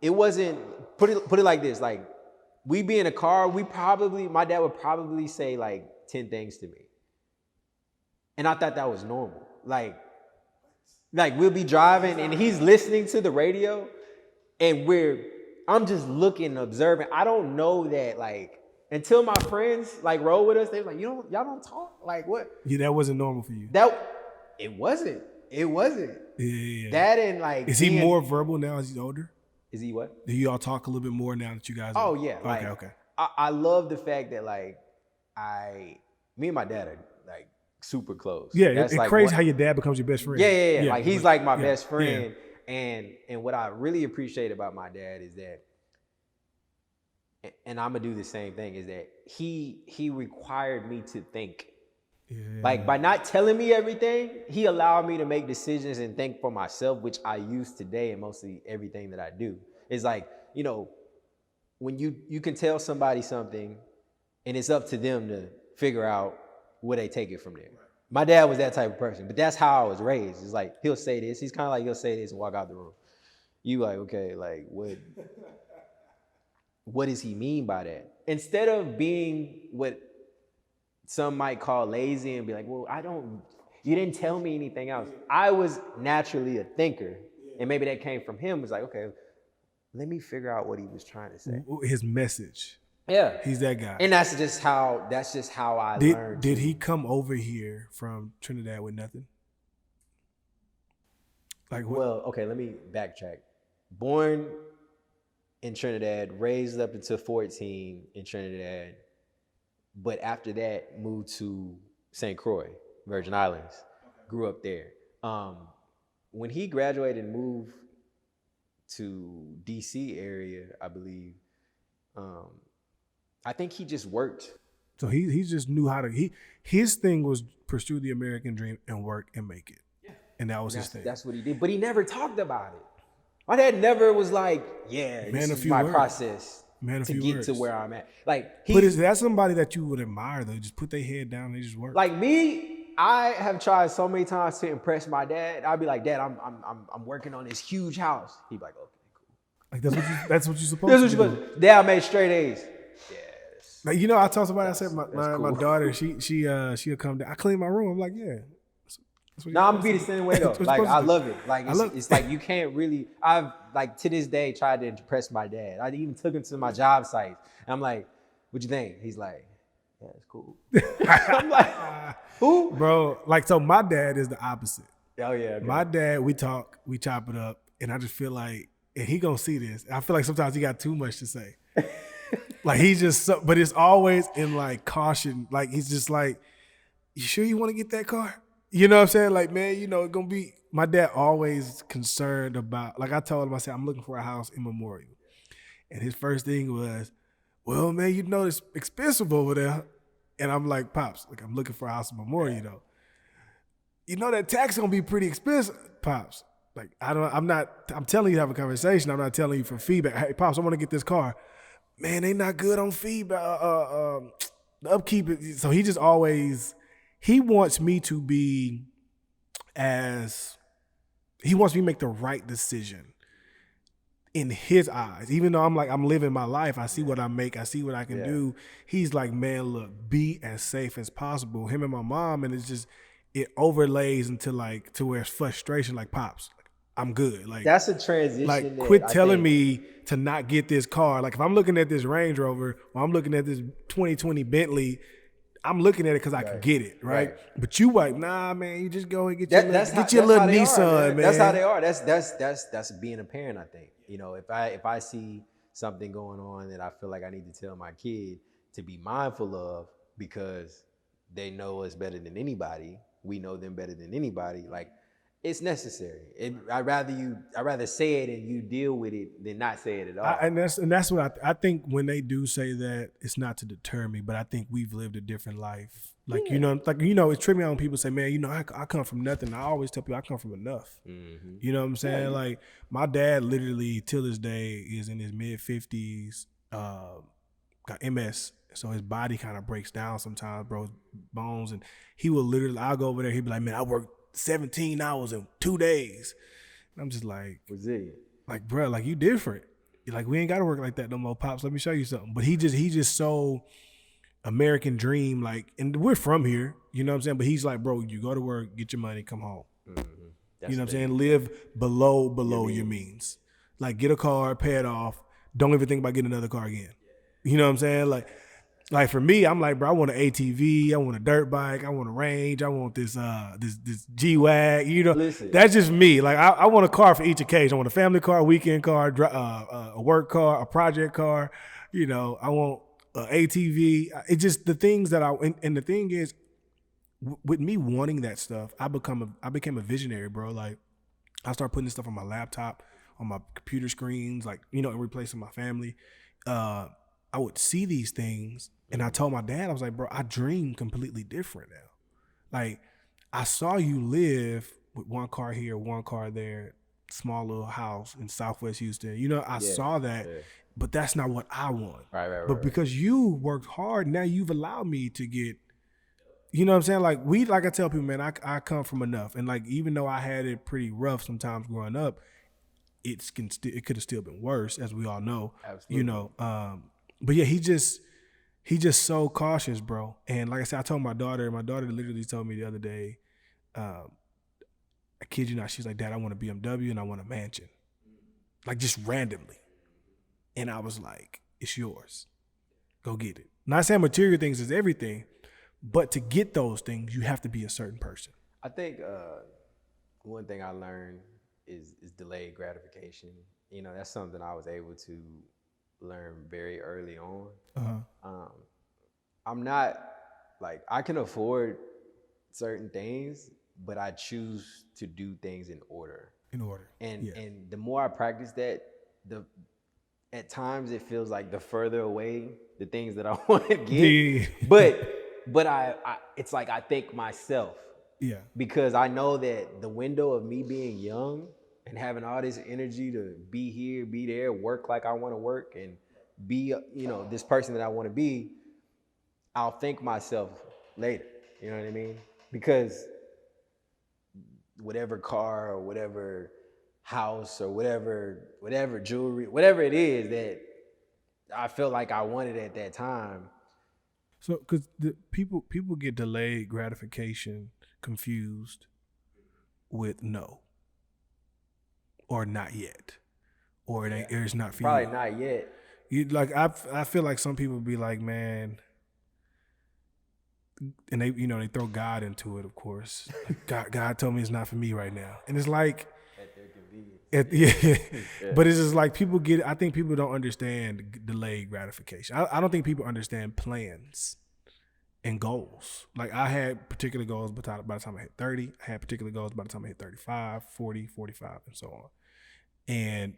it wasn't put it like this. Like we be in a car, my dad would probably say like 10 things to me. And I thought that was normal. Like we'll be driving and he's listening to the radio and I'm just looking, observing. I don't know that like until my friends like roll with us, they're like, y'all don't talk? Like what? Yeah, that wasn't normal for you. It wasn't. Yeah. That and like is he more verbal now as he's older? Is he what? Do you all talk a little bit more now that you guys are? Oh yeah. Okay. I love the fact that like me and my dad are like super close. Yeah, it's like crazy how your dad becomes your best friend. Yeah. Like he's like my best friend. Yeah. And what I really appreciate about my dad is that, and I'm gonna do the same thing, is that he required me to think. Yeah. Like by not telling me everything, he allowed me to make decisions and think for myself, which I use today in mostly everything that I do. It's like, you know, when you can tell somebody something and it's up to them to figure out where they take it from there. My dad was that type of person, but that's how I was raised. It's like, he'll say this. He's kind of like, he'll say this and walk out the room. You like, okay, like what does he mean by that? Instead of being what some might call lazy and be like, well, you didn't tell me anything else. I was naturally a thinker. And maybe that came from him. It was like, okay, let me figure out what he was trying to say. His message. Yeah. He's that guy. And that's just how I learned. Did he come over here from Trinidad with nothing? Like what? Well, okay, let me backtrack. Born in Trinidad, raised up until 14 in Trinidad. But after that, moved to St. Croix, Virgin Islands. Grew up there. When he graduated and moved to DC area, I believe, I think he just worked. So he just knew how to. His thing was pursue the American dream and work and make it. Yeah. And that was his thing. That's what he did. But he never talked about it. My dad never was like, yeah, this is my process. To get to where I'm at. Like but is that somebody that you would admire though? Just put their head down and they just work. Like me, I have tried so many times to impress my dad. I'd be like, Dad, I'm working on this huge house. He'd be like, okay, cool. Like that's what you're supposed to do. Dad, I made straight A's. Yes. Like I talked about. I said my daughter. She'll come down. I clean my room. I'm like, yeah. No, I'm gonna be the same way though. Like I love it. Like it's like you can't really. I've like to this day tried to impress my dad. I even took him to my job site. And I'm like, "What you think?" He's like, "Yeah, it's cool." I'm like, "Who?" Bro, like so. My dad is the opposite. Oh yeah. Okay. My dad, we talk, we chop it up, and I just feel like, and he gonna see this. I feel like sometimes he got too much to say. Like he's just so, but it's always in like caution. Like he's just like, you sure you want to get that car? You know what I'm saying? Like, man, you know, it's gonna be my dad always concerned about, like I told him, I said, I'm looking for a house in Memorial. And his first thing was, well, man, you know it's expensive over there. And I'm like, Pops, like I'm looking for a house in Memorial though. You know that tax gonna be pretty expensive, Pops. Like I'm telling you to have a conversation. I'm not telling you for feedback. Hey, Pops, I want to get this car. Man, they not good on feedback. The upkeep. So he just always, he wants me to be he wants me to make the right decision in his eyes. Even though I'm living my life, I see what I make, I see what I can do. He's like, man, look, be as safe as possible. Him and my mom, and it's just, it overlays into like, to where it's frustration, like, Pops, I'm good. Like That's a transition. Like quit telling me to not get this car. Like if I'm looking at this Range Rover or I'm looking at this 2020 Bentley, I'm looking at it because I can get it, right? But you like, nah, man, you just go and get your little Nissan, man. That's how they are. That's being a parent, I think. You know, if I see something going on that I feel like I need to tell my kid to be mindful of because they know us better than anybody, we know them better than anybody, like it's necessary. I'd rather say it and you deal with it than not say it at all. And that's what I think when they do say that, it's not to deter me, but I think we've lived a different life. Like, you know, it's tripping out when people say, man, you know, I come from nothing. I always tell people I come from enough. Mm-hmm. You know what I'm saying? Yeah. Like my dad literally till this day is in his mid 50s, got MS. So his body kind of breaks down sometimes, bro, bones. And he will literally, I'll go over there. He'd be like, man, I worked 17 hours in 2 days. And I'm just like, resilient. Like, bro, like you different. You're like, we ain't got to work like that no more, Pops. Let me show you something. But he just so American dream, like, and we're from here, you know what I'm saying? But he's like, bro, you go to work, get your money, come home. Mm-hmm. You know what I'm saying? Live below your means. Like, get a car, pay it off. Don't even think about getting another car again. You know what I'm saying? Like for me, I'm like, bro, I want an ATV, I want a dirt bike, I want a Range, I want this G-Wag, you know. Listen. That's just me. Like I want a car for each occasion. I want a family car, a weekend car, a work car, a project car, you know. I want an ATV. It's just the things that and the thing is, with me wanting that stuff, I became a visionary, bro. Like I start putting this stuff on my laptop, on my computer screens, like, you know, and replacing my family. I would see these things, and I told my dad, I was like, bro, I dream completely different now. Like, I saw you live with one car here, one car there, small little house in Southwest Houston. You know, I saw that, but that's not what I want. Right. But because you worked hard, now you've allowed me to get, you know what I'm saying? Like I tell people, man, I come from enough. And like, even though I had it pretty rough sometimes growing up, it could have still been worse, as we all know. Absolutely. You know, but yeah, he just so cautious, bro. And like I said, I told my daughter literally told me the other day, I kid you not, she's like, Dad, I want a BMW and I want a mansion. Like just randomly. And I was like, it's yours. Go get it. Not saying material things is everything, but to get those things, you have to be a certain person. I think one thing I learned is delayed gratification. You know, that's something I was able to learn very early on. Uh-huh. I'm not like, I can afford certain things, but I choose to do things in order. And the more I practice that, at times it feels like the further away the things that I want to get. But I it's like I thank myself. Yeah. Because I know that the window of me being young and having all this energy to be here, be there, work like I want to work, and be, you know, this person that I want to be, I'll thank myself later. You know what I mean? Because whatever car or whatever house or whatever jewelry, whatever it is that I felt like I wanted at that time. So, because the people get delayed gratification confused with no, or not yet, or it's not for you. Probably not yet. You like, I feel like some people be like, man, and they, you know, they throw God into it, of course. Like, God told me it's not for me right now, and it's like, Yeah. Yeah. But it's just like I think people don't understand delayed gratification. I don't think people understand plans and goals. Like I had particular goals by the time I hit 30. I had particular goals by the time I hit 35, 40, 45, and so on. And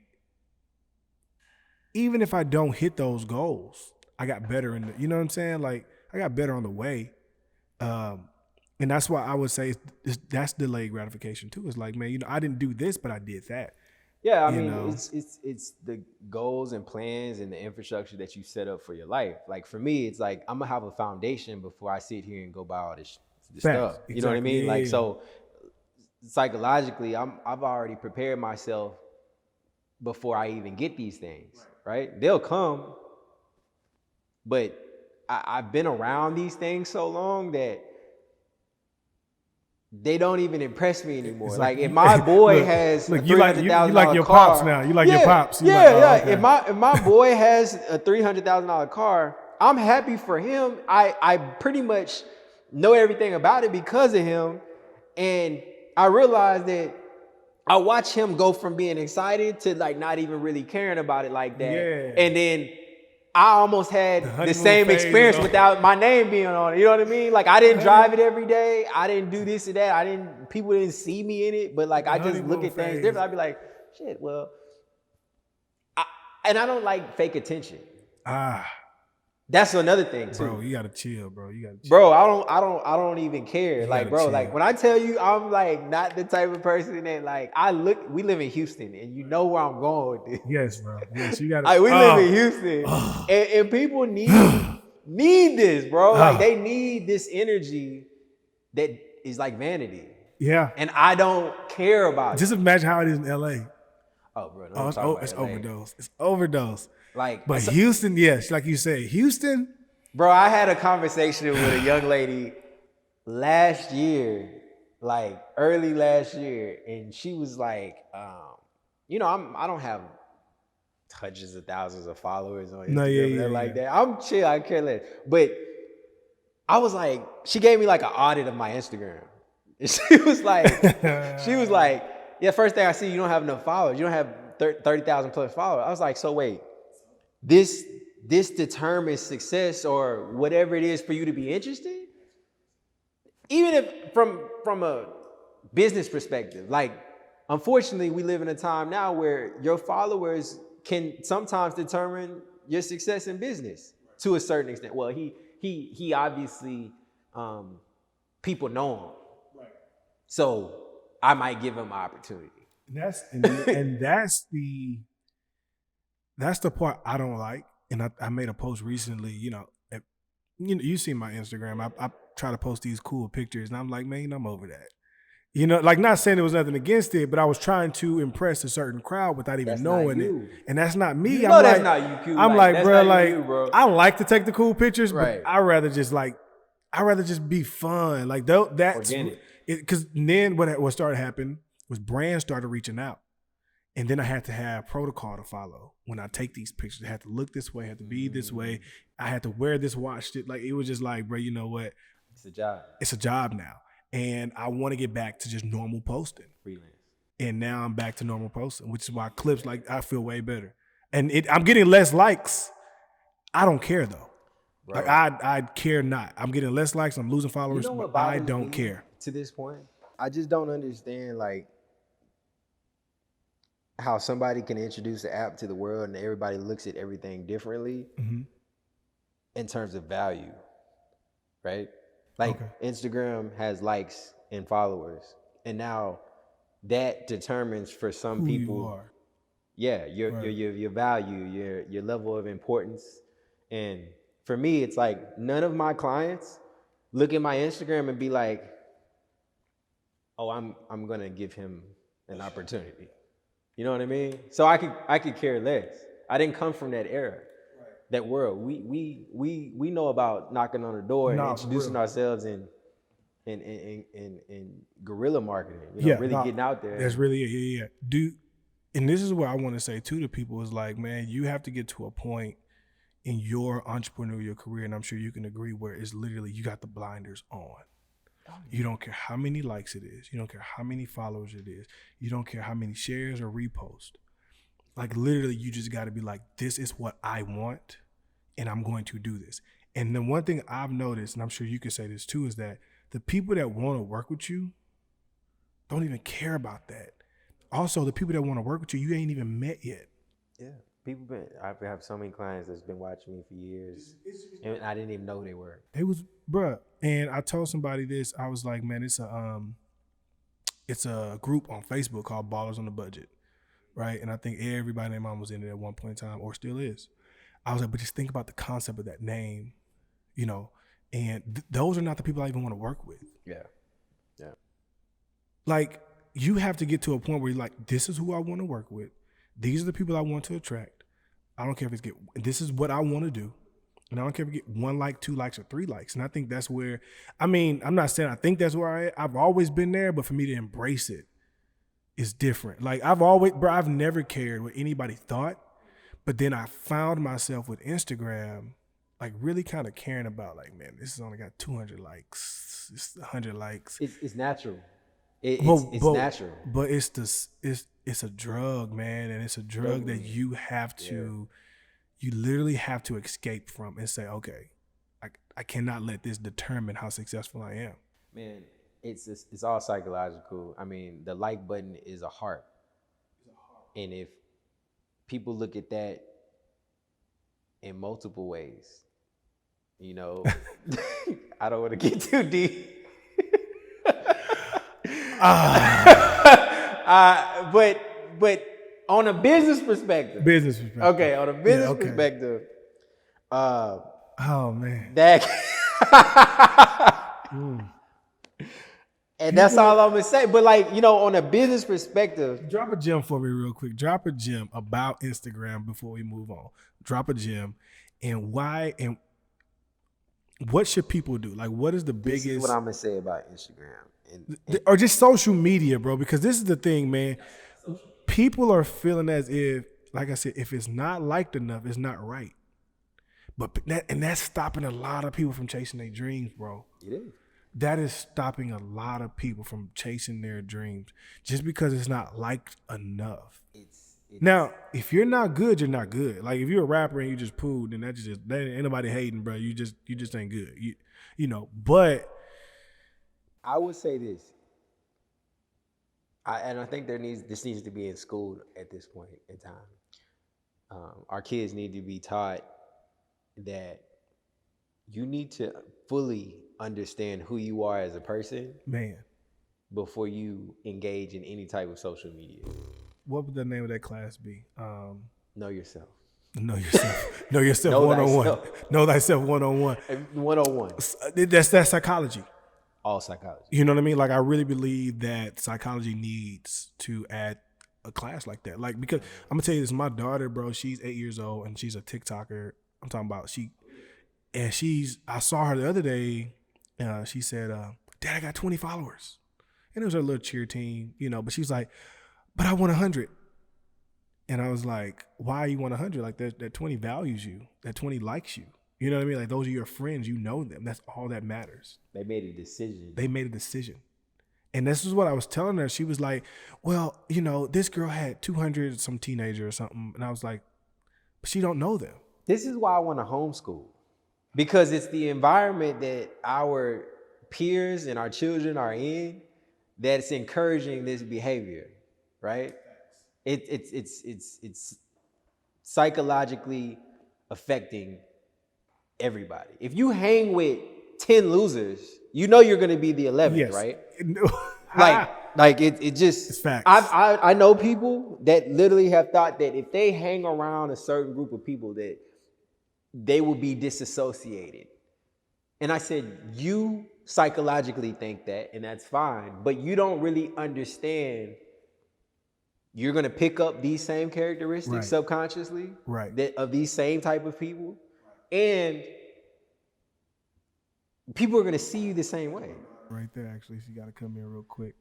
even if I don't hit those goals, I got better you know what I'm saying? Like I got better on the way. And that's why I would say that's delayed gratification too. It's like, man, I didn't do this, but I did that. Yeah, I You mean, know? it's the goals and plans and the infrastructure that you set up for your life. Like for me, it's like I'm gonna have a foundation before I sit here and go buy all this stuff. You know what I Exactly. mean? Yeah, Like yeah. so, psychologically, I've already prepared myself before I even get these things. Right? They'll come, but I've been around these things so long that they don't even impress me anymore. Like if my boy has a you like $300,000 your car, pops now. You like your yeah, pops. You yeah, like, oh, yeah. okay. If my boy has a $300,000 car, I'm happy for him. I pretty much know everything about it because of him, and I realized that I watch him go from being excited to like not even really caring about it like that, Yeah. and then I almost had the honeymoon same phase experience is without my name being on it. You know what I mean? Like I didn't drive it every day. I didn't do this and that. People didn't see me in it, but like I just look honeymoon at things phase. different. I'd be like, shit, well, and I don't like fake attention. That's another thing too. Bro, you gotta chill, bro. You gotta chill. Bro, I don't even care. You Like, gotta bro, chill. like when I tell you I'm like not the type of person that like we live in Houston and you know where I'm going with this. Yes, bro. Yes, you gotta we live in Houston and people need this, bro. Like they need this energy that is like vanity. Yeah. And I don't care about Just it. imagine how it is in LA. Oh, bro, It's overdose. It's overdose. Like, but Houston, yes, like you said, Houston. Bro, I had a conversation with a young lady last year, like early last year, and she was like, I don't have hundreds of thousands of followers on Instagram like that. I'm chill, I care less. But I was like, she gave me like an audit of my Instagram. And she was like, yeah, first thing I see, you don't have enough followers. You don't have 30,000 plus followers. I was like, so wait, this determines success or whatever it is for you to be interested? Even if from a business perspective, like, unfortunately, we live in a time now where your followers can sometimes determine your success in business to a certain extent. Well, he obviously, people know him. Right. So I might give him an opportunity. That's the part I don't like. And I made a post recently, you see my Instagram. I try to post these cool pictures and I'm like, man, I'm over that. Like not saying there was nothing against it, but I was trying to impress a certain crowd without even knowing it. And that's not me. That's not you, Q. I'm like, bro, bro. I like to take the cool pictures, right. But I'd rather just be fun. Like that's organic. Because then what started happening was brands started reaching out. And then I had to have protocol to follow. When I take these pictures, I had to look this way, I had to be this way. I had to wear this watch. Like it was just like, bro, you know what? It's a job. It's a job now. And I want to get back to just normal posting. Freelance. And now I'm back to normal posting, which is why clips, like, I feel way better. And I'm getting less likes. I don't care though. Bro. Like I care not. I'm getting less likes. I'm losing followers. But I don't care. To this point, I just don't understand like how somebody can introduce an app to the world and everybody looks at everything differently in terms of value, right? Like Instagram has likes and followers, and now that determines for some who people, you are. Yeah, your value, your level of importance. And for me, it's like none of my clients look at my Instagram and be like, "Oh, I'm gonna give him an opportunity." You know what I mean? So I could care less. I didn't come from that era, that world. We know about knocking on the door and introducing ourselves and guerrilla marketing. Really getting out there. That's really it. Yeah. And this is what I want to say too to people is like, man, you have to get to a point in your entrepreneurial career, and I'm sure you can agree, where it's literally you got the blinders on. You don't care how many likes it is. You don't care how many followers it is. You don't care how many shares or reposts. Like literally, you just got to be like, this is what I want, and I'm going to do this. And the one thing I've noticed, and I'm sure you can say this too, is that the people that want to work with you don't even care about that. Also, the people that want to work with you, you ain't even met yet. Yeah. I have so many clients that's been watching me for years, and I didn't even know they were. They was, bruh. And I told somebody this. I was like, man, it's a group on Facebook called Ballers on the Budget, right? And I think everybody and their mom was in it at one point in time, or still is. I was like, but just think about the concept of that name, and those are not the people I even want to work with. Yeah. Like, you have to get to a point where you're like, this is who I want to work with. These are the people I want to attract. I don't care if this is what I want to do. And I don't care if we get 1 like, 2 likes, or 3 likes. And I think that's where, I'm not saying I think that's where I've always been there, but for me to embrace it is different. Like I've never cared what anybody thought, but then I found myself with Instagram, like really kind of caring about like, man, this has only got 200 likes, it's 100 likes. It's natural. It's natural. But it's a drug, man, and it's a drug that you have to, you literally have to escape from and say, okay, I cannot let this determine how successful I am. Man, it's all psychological. I mean, the like button is a heart, and if people look at that in multiple ways, I don't want to get too deep. But on a business perspective. Okay, on a business perspective. Oh man. That and that's all I'm gonna say. But on a business perspective. Drop a gem for me real quick. Drop a gem about Instagram before we move on. Drop a gem and why and what should people do? Like, what is the biggest? This is what I'm gonna say about Instagram. Or just social media, bro, because this is the thing, man. People are feeling as if, like I said, if it's not liked enough, it's not right. But that's stopping a lot of people from chasing their dreams, bro. It is. That is stopping a lot of people from chasing their dreams just because it's not liked enough. Now, if you're not good, you're not good. Like if you're a rapper and you just pooed, then that ain't nobody hating, bro. You just ain't good. But I would say this, and I think this needs to be in school at this point in time. Our kids need to be taught that you need to fully understand who you are as a person, man, before you engage in any type of social media. What would the name of that class be? Know yourself. Know yourself. Know yourself 101. Know thyself 101. 101. That's psychology. All psychology. You know what I mean? Like I really believe that psychology needs to add a class like that. Like because I'm gonna tell you this, my daughter, bro, she's 8 years old and she's a TikToker. I'm talking about I saw her the other day. She said, Dad, I got 20 followers. And it was her little cheer team, but she's like, but I want 100. And I was like, why you want 100? Like that 20 values you. That 20 likes you. You know what I mean? Like those are your friends. You know them. That's all that matters. They made a decision. And this is what I was telling her. She was like, well, this girl had 200 some teenager or something. And I was like, but she don't know them. This is why I want to homeschool. Because it's the environment that our peers and our children are in that's encouraging this behavior, right? It's psychologically affecting everybody. If you hang with 10 losers, you're going to be the 11th, yes. Right? It's facts. I know people that literally have thought that if they hang around a certain group of people that they will be disassociated. And I said, you psychologically think that, and that's fine, but you don't really understand you're going to pick up these same characteristics subconsciously of these same type of people. And people are going to see you the same way. Right there, actually. She got to come here real quick.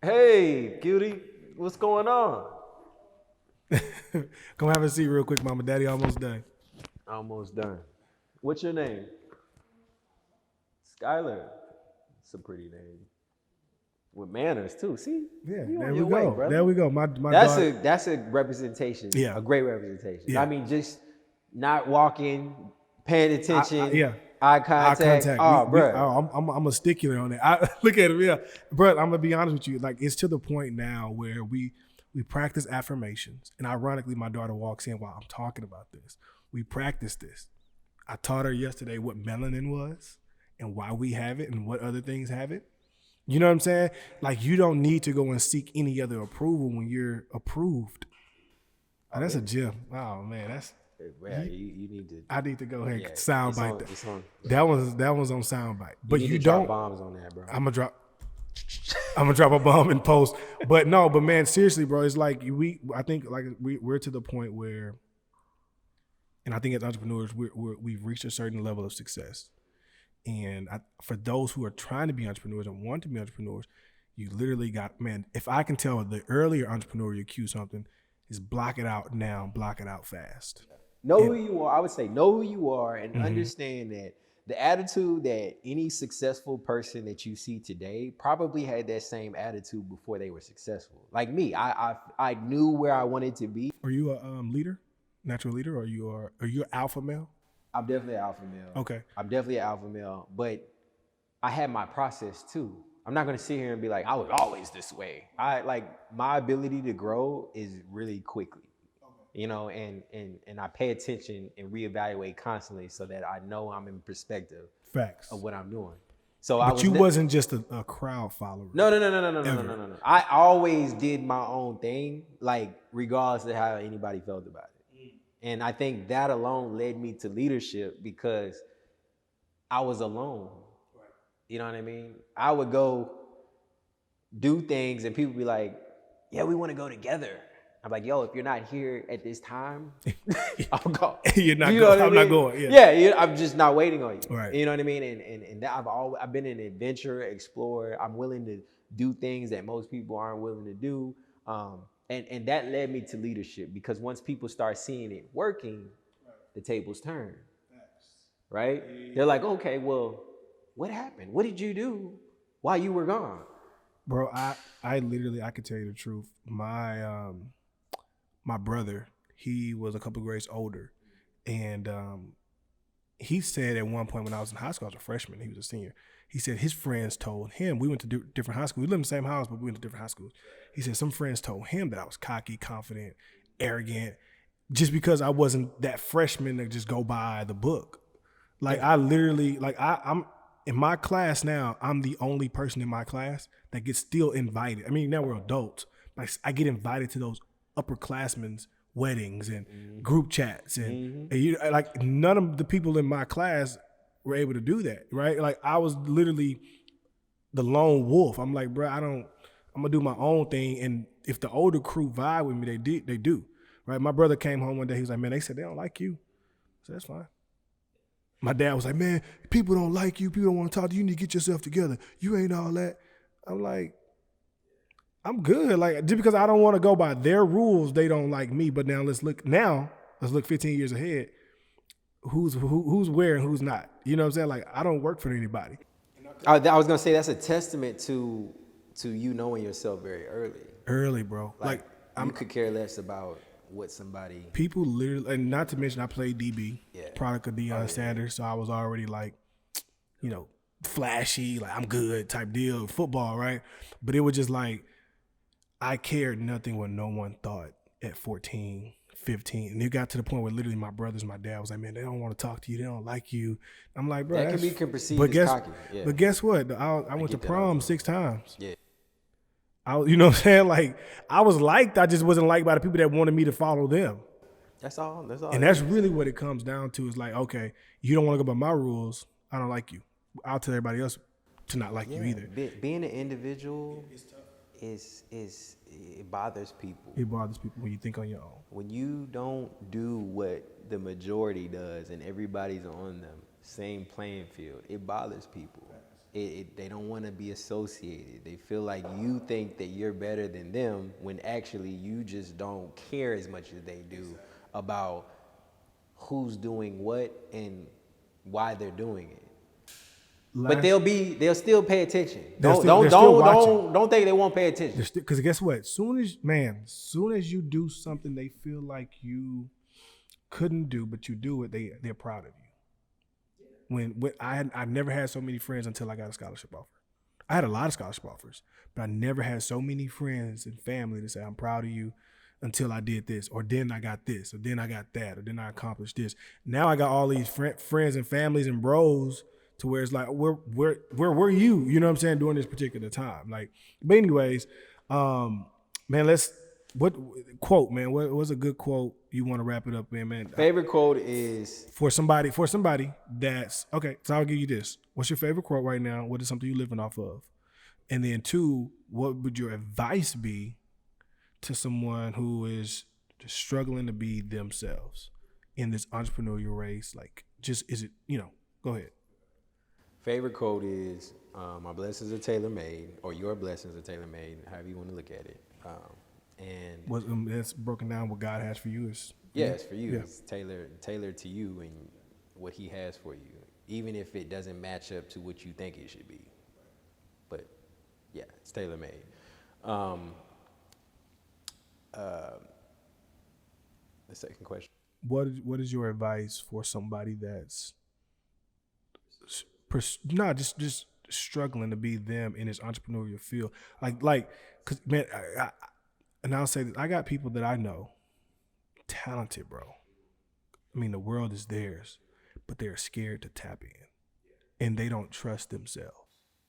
Hey, cutie. What's going on? Come have a seat real quick, Mama. Daddy almost done. Almost done. What's your name? Skylar. It's a pretty name. With manners too. See, Yeah, you there on we your way, go. brother. There we go. My That's daughter. a representation. Yeah. A great representation. Yeah. I mean, just not walking, paying attention, Yeah. eye Eye contact. contact. Oh, We bro. I'm a stickler on that. Look at him. Yeah, bro. I'm gonna be honest with you. Like, it's to the point now where we practice affirmations, and ironically, my daughter walks in while I'm talking about this. We practice this. I taught her yesterday what melanin was and why we have it and what other things have it. You know what I'm saying? Like, you don't need to go and seek any other approval when you're approved. Oh, that's a gem. Oh man, that's. Yeah, you need to. I need to go ahead and Yeah, soundbite that. it's on. That was on soundbite. But need you to don't. drop bombs on that, bro. I'm gonna drop a bomb in post. But no, but man, seriously, bro, it's like I think like we're to the point where, and I think as entrepreneurs, we've reached a certain level of success. And for those who are trying to be entrepreneurs and want to be entrepreneurs, you literally got, man, if I can tell the earlier entrepreneur you cue something, is block it out now, block it out fast. Know who you are. I would say know who you are and understand that the attitude that any successful person that you see today probably had that same attitude before they were successful. Like me, I knew where I wanted to be. Are you a leader, natural leader, or are you an alpha male? I'm definitely an alpha male. Okay. I'm definitely an alpha male, but I had my process too. I'm not gonna sit here and be like, I was always this way. My ability to grow is really quickly. You know, and I pay attention and reevaluate constantly so that I know I'm in perspective Facts of what I'm doing. So but you wasn't just a crowd follower. No. I always did my own thing, like regardless of how anybody felt about it. And I think that alone led me to leadership because I was alone. You know what I mean? I would go do things and people be like, yeah, we want to go together. I'm like, yo, if you're not here at this time, I'll go. You're not you know going. what I I'm mean? not going. Yeah. I'm just not waiting on you. Right. You know what I mean? And that I've been an adventurer, explorer. I'm willing to do things that most people aren't willing to do. And that led me to leadership because once people start seeing it working, the tables turn. Right? They're like, okay, well, what happened? What did you do while you were gone? Bro, I literally, I could tell you the truth. My brother, he was a couple grades older, and he said at one point when I was in high school, I was a freshman, he was a senior. He said his friends told him, we went to different high schools. We lived in the same house, but we went to different high schools. He said some friends told him that I was cocky, confident, arrogant, just because I wasn't that freshman that just go by the book. Like I literally, like I'm in my class now, I'm the only person in my class that gets still invited. I mean, now we're adults, but I get invited to those upperclassmen's weddings and group chats and like none of the people in my class were able to do that, right? Like I was literally the lone wolf. I'm like, bro, I'm gonna do my own thing, and if the older crew vibe with me, they do, right? My brother came home one day, he was like, man, they said they don't like you. I said, that's fine. My dad was like, man, people don't like you, people don't want to talk to you, you need to get yourself together. You ain't all that. I'm like, I'm good. Like, just because I don't want to go by their rules, they don't like me. But now let's look 15 years ahead. Who's where and who's not? You know what I'm saying? Like, I don't work for anybody. I was gonna say that's a testament to you knowing yourself very early. Early, bro. Like you could care less about what somebody. People literally, and not to mention I played DB, product of Deion Sanders, so I was already like, you know, flashy, like I'm good type deal, football, right? But it was just like, I cared nothing what no one thought at 14, 15. And it got to the point where literally my brothers, my dad was like, man, they don't want to talk to you. They don't like you. I'm like, bro. That can be perceived as cocky. Yeah. But guess what? I went to prom 6 times. Yeah. You know what I'm saying? Like, I was liked. I just wasn't liked by the people that wanted me to follow them. That's all. And that's really what it comes down to is like, okay, you don't want to go by my rules. I don't like you. I'll tell everybody else to not like you either. Being an individual it bothers people. It bothers people when you think on your own. When you don't do what the majority does and everybody's on the same playing field, it bothers people. They don't want to be associated. They feel like you think that you're better than them when actually you just don't care as much as they do about who's doing what and why they're doing it. But they'll still pay attention. They're still watching. Don't think they won't pay attention. Because guess what? Soon as you do something they feel like you couldn't do, but you do it, they're proud of you. When I never had so many friends until I got a scholarship offer. I had a lot of scholarship offers, but I never had so many friends and family to say, I'm proud of you until I did this, or then I got this, or then I got that, or then I accomplished this. Now I got all these friends and families and bros to where it's like, where were you? You know what I'm saying? During this particular time. Like, but anyways, man, what quote, man? What's a good quote you want to wrap it up in, man? Favorite quote is for somebody that's okay. So I'll give you this. What's your favorite quote right now? What is something you're living off of? And then 2, what would your advice be to someone who is just struggling to be themselves in this entrepreneurial race? Like, just is it, go ahead. Favorite quote is, my blessings are tailor-made, or your blessings are tailor-made, however you want to look at it. And that's broken down what God has for you is. Yeah, it's for you. Yeah. It's tailored to you and what he has for you, even if it doesn't match up to what you think it should be. But yeah, it's tailor-made. The second question. What is your advice for somebody that's not just struggling to be them in this entrepreneurial field? Like, cause man, and I'll say this, I got people that I know, talented, bro. I mean, the world is theirs, but they're scared to tap in, and they don't trust themselves.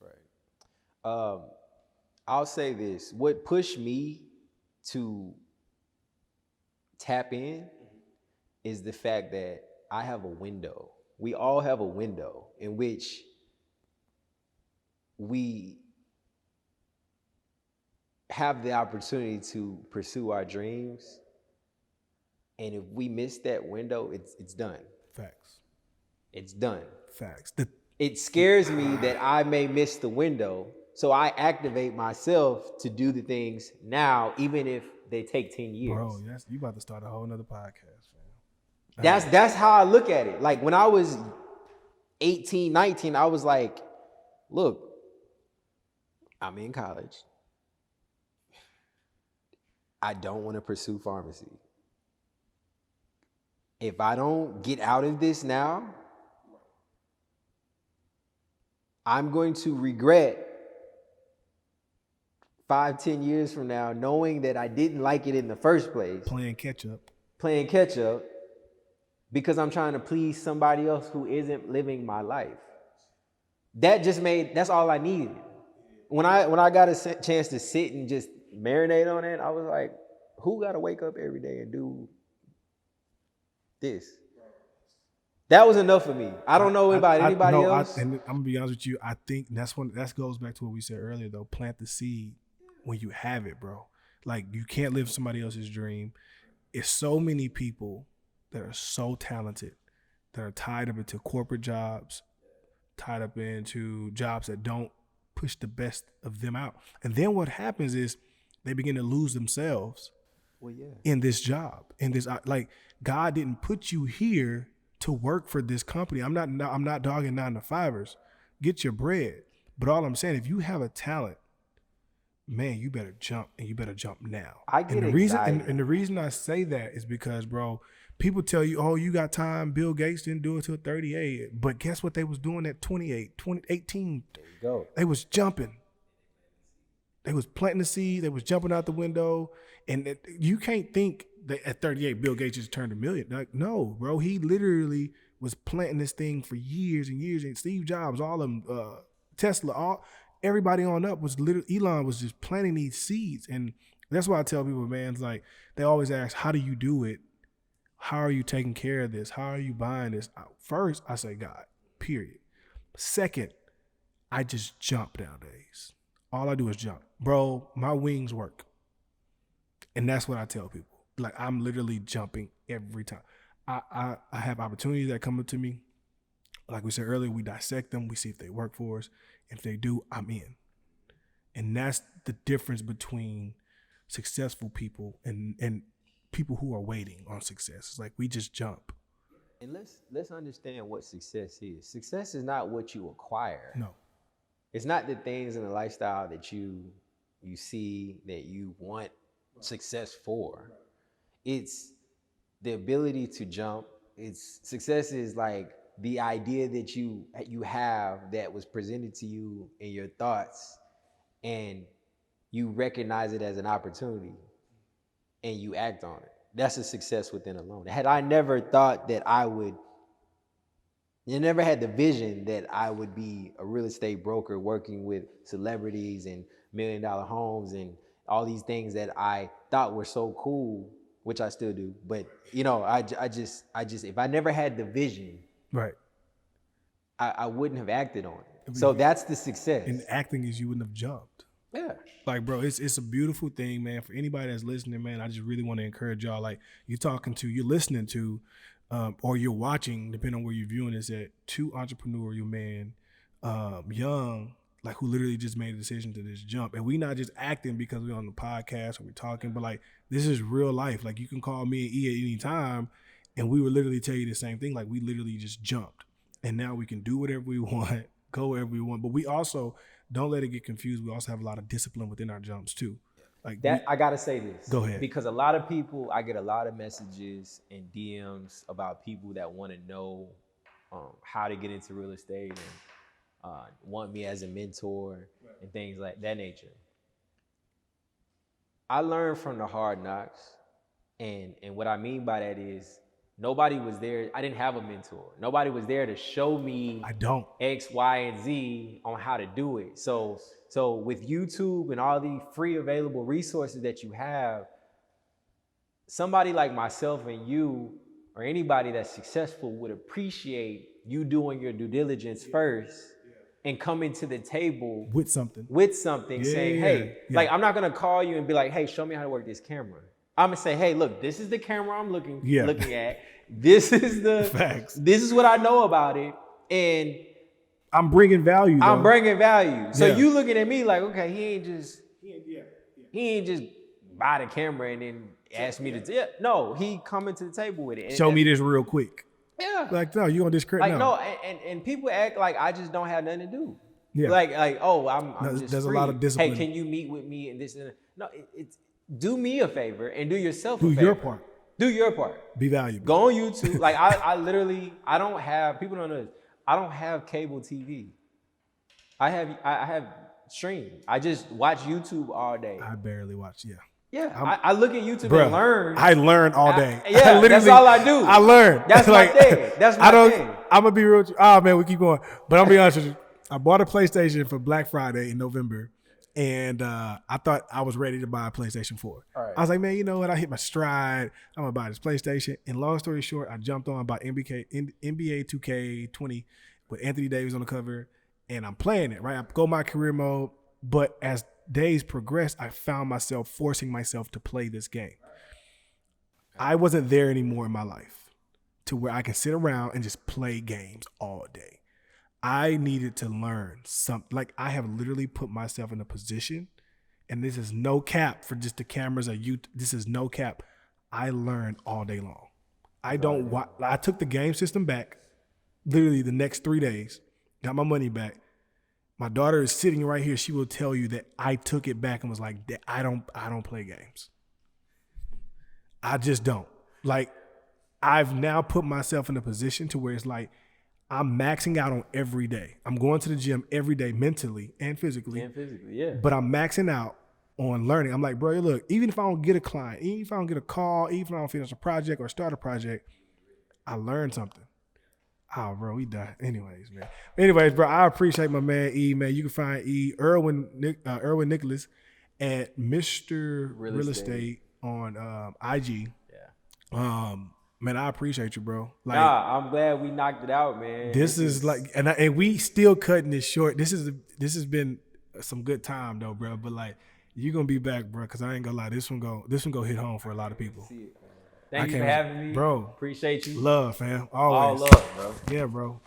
Right. I'll say this: what pushed me to tap in is the fact that I have a window. We all have a window in which we have the opportunity to pursue our dreams. And if we miss that window, it's done. Facts. It's done. Facts. It scares me that I may miss the window. So I activate myself to do the things now, even if they take 10 years. Bro, you about to start a whole nother podcast, man. That's how I look at it. Like when I was 18, 19, I was like, look, I'm in college. I don't want to pursue pharmacy. If I don't get out of this now, I'm going to regret 5-10 years from now, knowing that I didn't like it in the first place. Playing catch up. Because I'm trying to please somebody else who isn't living my life. That's all I needed. When I got a chance to sit and just marinate on it, I was like, who got to wake up every day and do this? That was enough for me. I don't know about anybody else. And I'm gonna be honest with you. I think that goes back to what we said earlier, though. Plant the seed when you have it, bro. Like, you can't live somebody else's dream. It's so many people that are so talented that are tied up into corporate jobs, tied up into jobs that don't push the best of them out. And then what happens is they begin to lose themselves in this job. In this, like, God didn't put you here to work for this company. I'm not dogging 9-to-5ers. Get your bread. But all I'm saying, if you have a talent, man, you better jump, and you better jump now. I get and the reason I say that is because, bro, people tell you, oh, you got time. Bill Gates didn't do it till 38. But guess what they was doing at 28, 18? There you go. They was jumping. They was planting the seed. They was jumping out the window. And you can't think that at 38, Bill Gates just turned $1 million. Like, no, bro. He literally was planting this thing for years and years. And Steve Jobs, all of them, Tesla, everybody on up was literally, Elon was just planting these seeds. And that's why I tell people, man, it's like, they always ask, how do you do it? How are you taking care of this? How are you buying this? First, I say God, period. Second, I just jump nowadays. All I do is jump. Bro, my wings work. And that's what I tell people. Like, I'm literally jumping every time. I have opportunities that come up to me. Like we said earlier, we dissect them. We see if they work for us. If they do, I'm in. And that's the difference between successful people and people who are waiting on success. It's like, we just jump. And let's understand what success is. Success is not what you acquire. No. It's not the things in the lifestyle that you see that you want success for. It's the ability to jump. It's success is like the idea that you have that was presented to you in your thoughts, and you recognize it as an opportunity and you act on it. That's a success within alone. Had I never thought that you never had the vision that I would be a real estate broker working with celebrities and $1 million homes and all these things that I thought were so cool, which I still do. But I just if I never had the vision, right, I wouldn't have acted on it. So that's the success. And acting is you wouldn't have jumped. Yeah. Like, bro, it's a beautiful thing, man. For anybody that's listening, man, I just really want to encourage y'all. Like, you're listening to, or you're watching, depending on where you're viewing this at, two entrepreneurial men, young, like, who literally just made a decision to just jump. And we not just acting because we're on the podcast or we're talking, but like, this is real life. Like, you can call me and E at any time, and we would literally tell you the same thing. Like, we literally just jumped, and now we can do whatever we want, go wherever we want. But we also, don't let it get confused, we also have a lot of discipline within our jumps too. Like that, I gotta say this. Go ahead. Because a lot of people, I get a lot of messages and DMs about people that want to know how to get into real estate and want me as a mentor and things like that nature. I learned from the hard knocks, and what I mean by that is nobody was there. I didn't have a mentor. Nobody was there to show me X, Y, and Z on how to do it. So with YouTube and all the free available resources that you have, somebody like myself and you, or anybody that's successful, would appreciate you doing your due diligence first and coming to the table with something saying, hey, like, I'm not gonna call you and be like, hey, show me how to work this camera. I'm gonna say, hey, look, this is the camera I'm looking at. This is the facts. This is what I know about it, and I'm bringing value. So you looking at me like, okay, he ain't just buy the camera and then ask me to. No, he coming to the table with it. Show me this real quick. Yeah. Like, no, you on this credit? Like, no, and people act like I just don't have nothing to do. Yeah. Like, oh, I'm just there's free. A lot of discipline. Hey, can you meet with me and this and that? No, it's do me a favor and do yourself a favor. Do your part. Do your part. Be valuable. Go on YouTube. Like, I literally, I don't have, people don't know this, I don't have cable TV. I have stream. I just watch YouTube all day. I barely watch, Yeah, I look at YouTube and learn. I learn all day. That's all I do. I learn. That's like, my thing. That's my thing. I'm going to be real with you. Oh, man, we keep going. But I'm going to be honest with you. I bought a PlayStation for Black Friday in November. And I thought I was ready to buy a PlayStation 4. Right. I was like, man, you know what? I hit my stride. I'm going to buy this PlayStation. And long story short, I jumped on about NBA 2K20 with Anthony Davis on the cover. And I'm playing it, right? I go my career mode. But as days progressed, I found myself forcing myself to play this game. I wasn't there anymore in my life to where I can sit around and just play games all day. I needed to learn something. Like, I have literally put myself in a position, and this is no cap for just the cameras or you. This is no cap. I learned all day long. I took the game system back literally the next 3 days, got my money back. My daughter is sitting right here. She will tell you that I took it back and was like, I don't play games. I just don't. Like, I've now put myself in a position to where it's like, I'm maxing out on every day. I'm going to the gym every day, mentally and physically. But I'm maxing out on learning. I'm like, bro, look, even if I don't get a client, even if I don't get a call, even if I don't finish a project or start a project, I learned something. Oh, bro, we done. Anyways, bro, I appreciate my man E, man. You can find E, Erwin Nicholas at Mr. Real Estate on IG. Yeah. Man, I appreciate you, bro. Like, I'm glad we knocked it out, man. This is like, and we still cutting this short. This has been some good time though, bro. But like, you're gonna be back, bro. Cause I ain't gonna lie, this one go hit home for a lot of people. Thank you for having me, bro. Appreciate you. Love, fam. Always. All love, bro. Yeah, bro.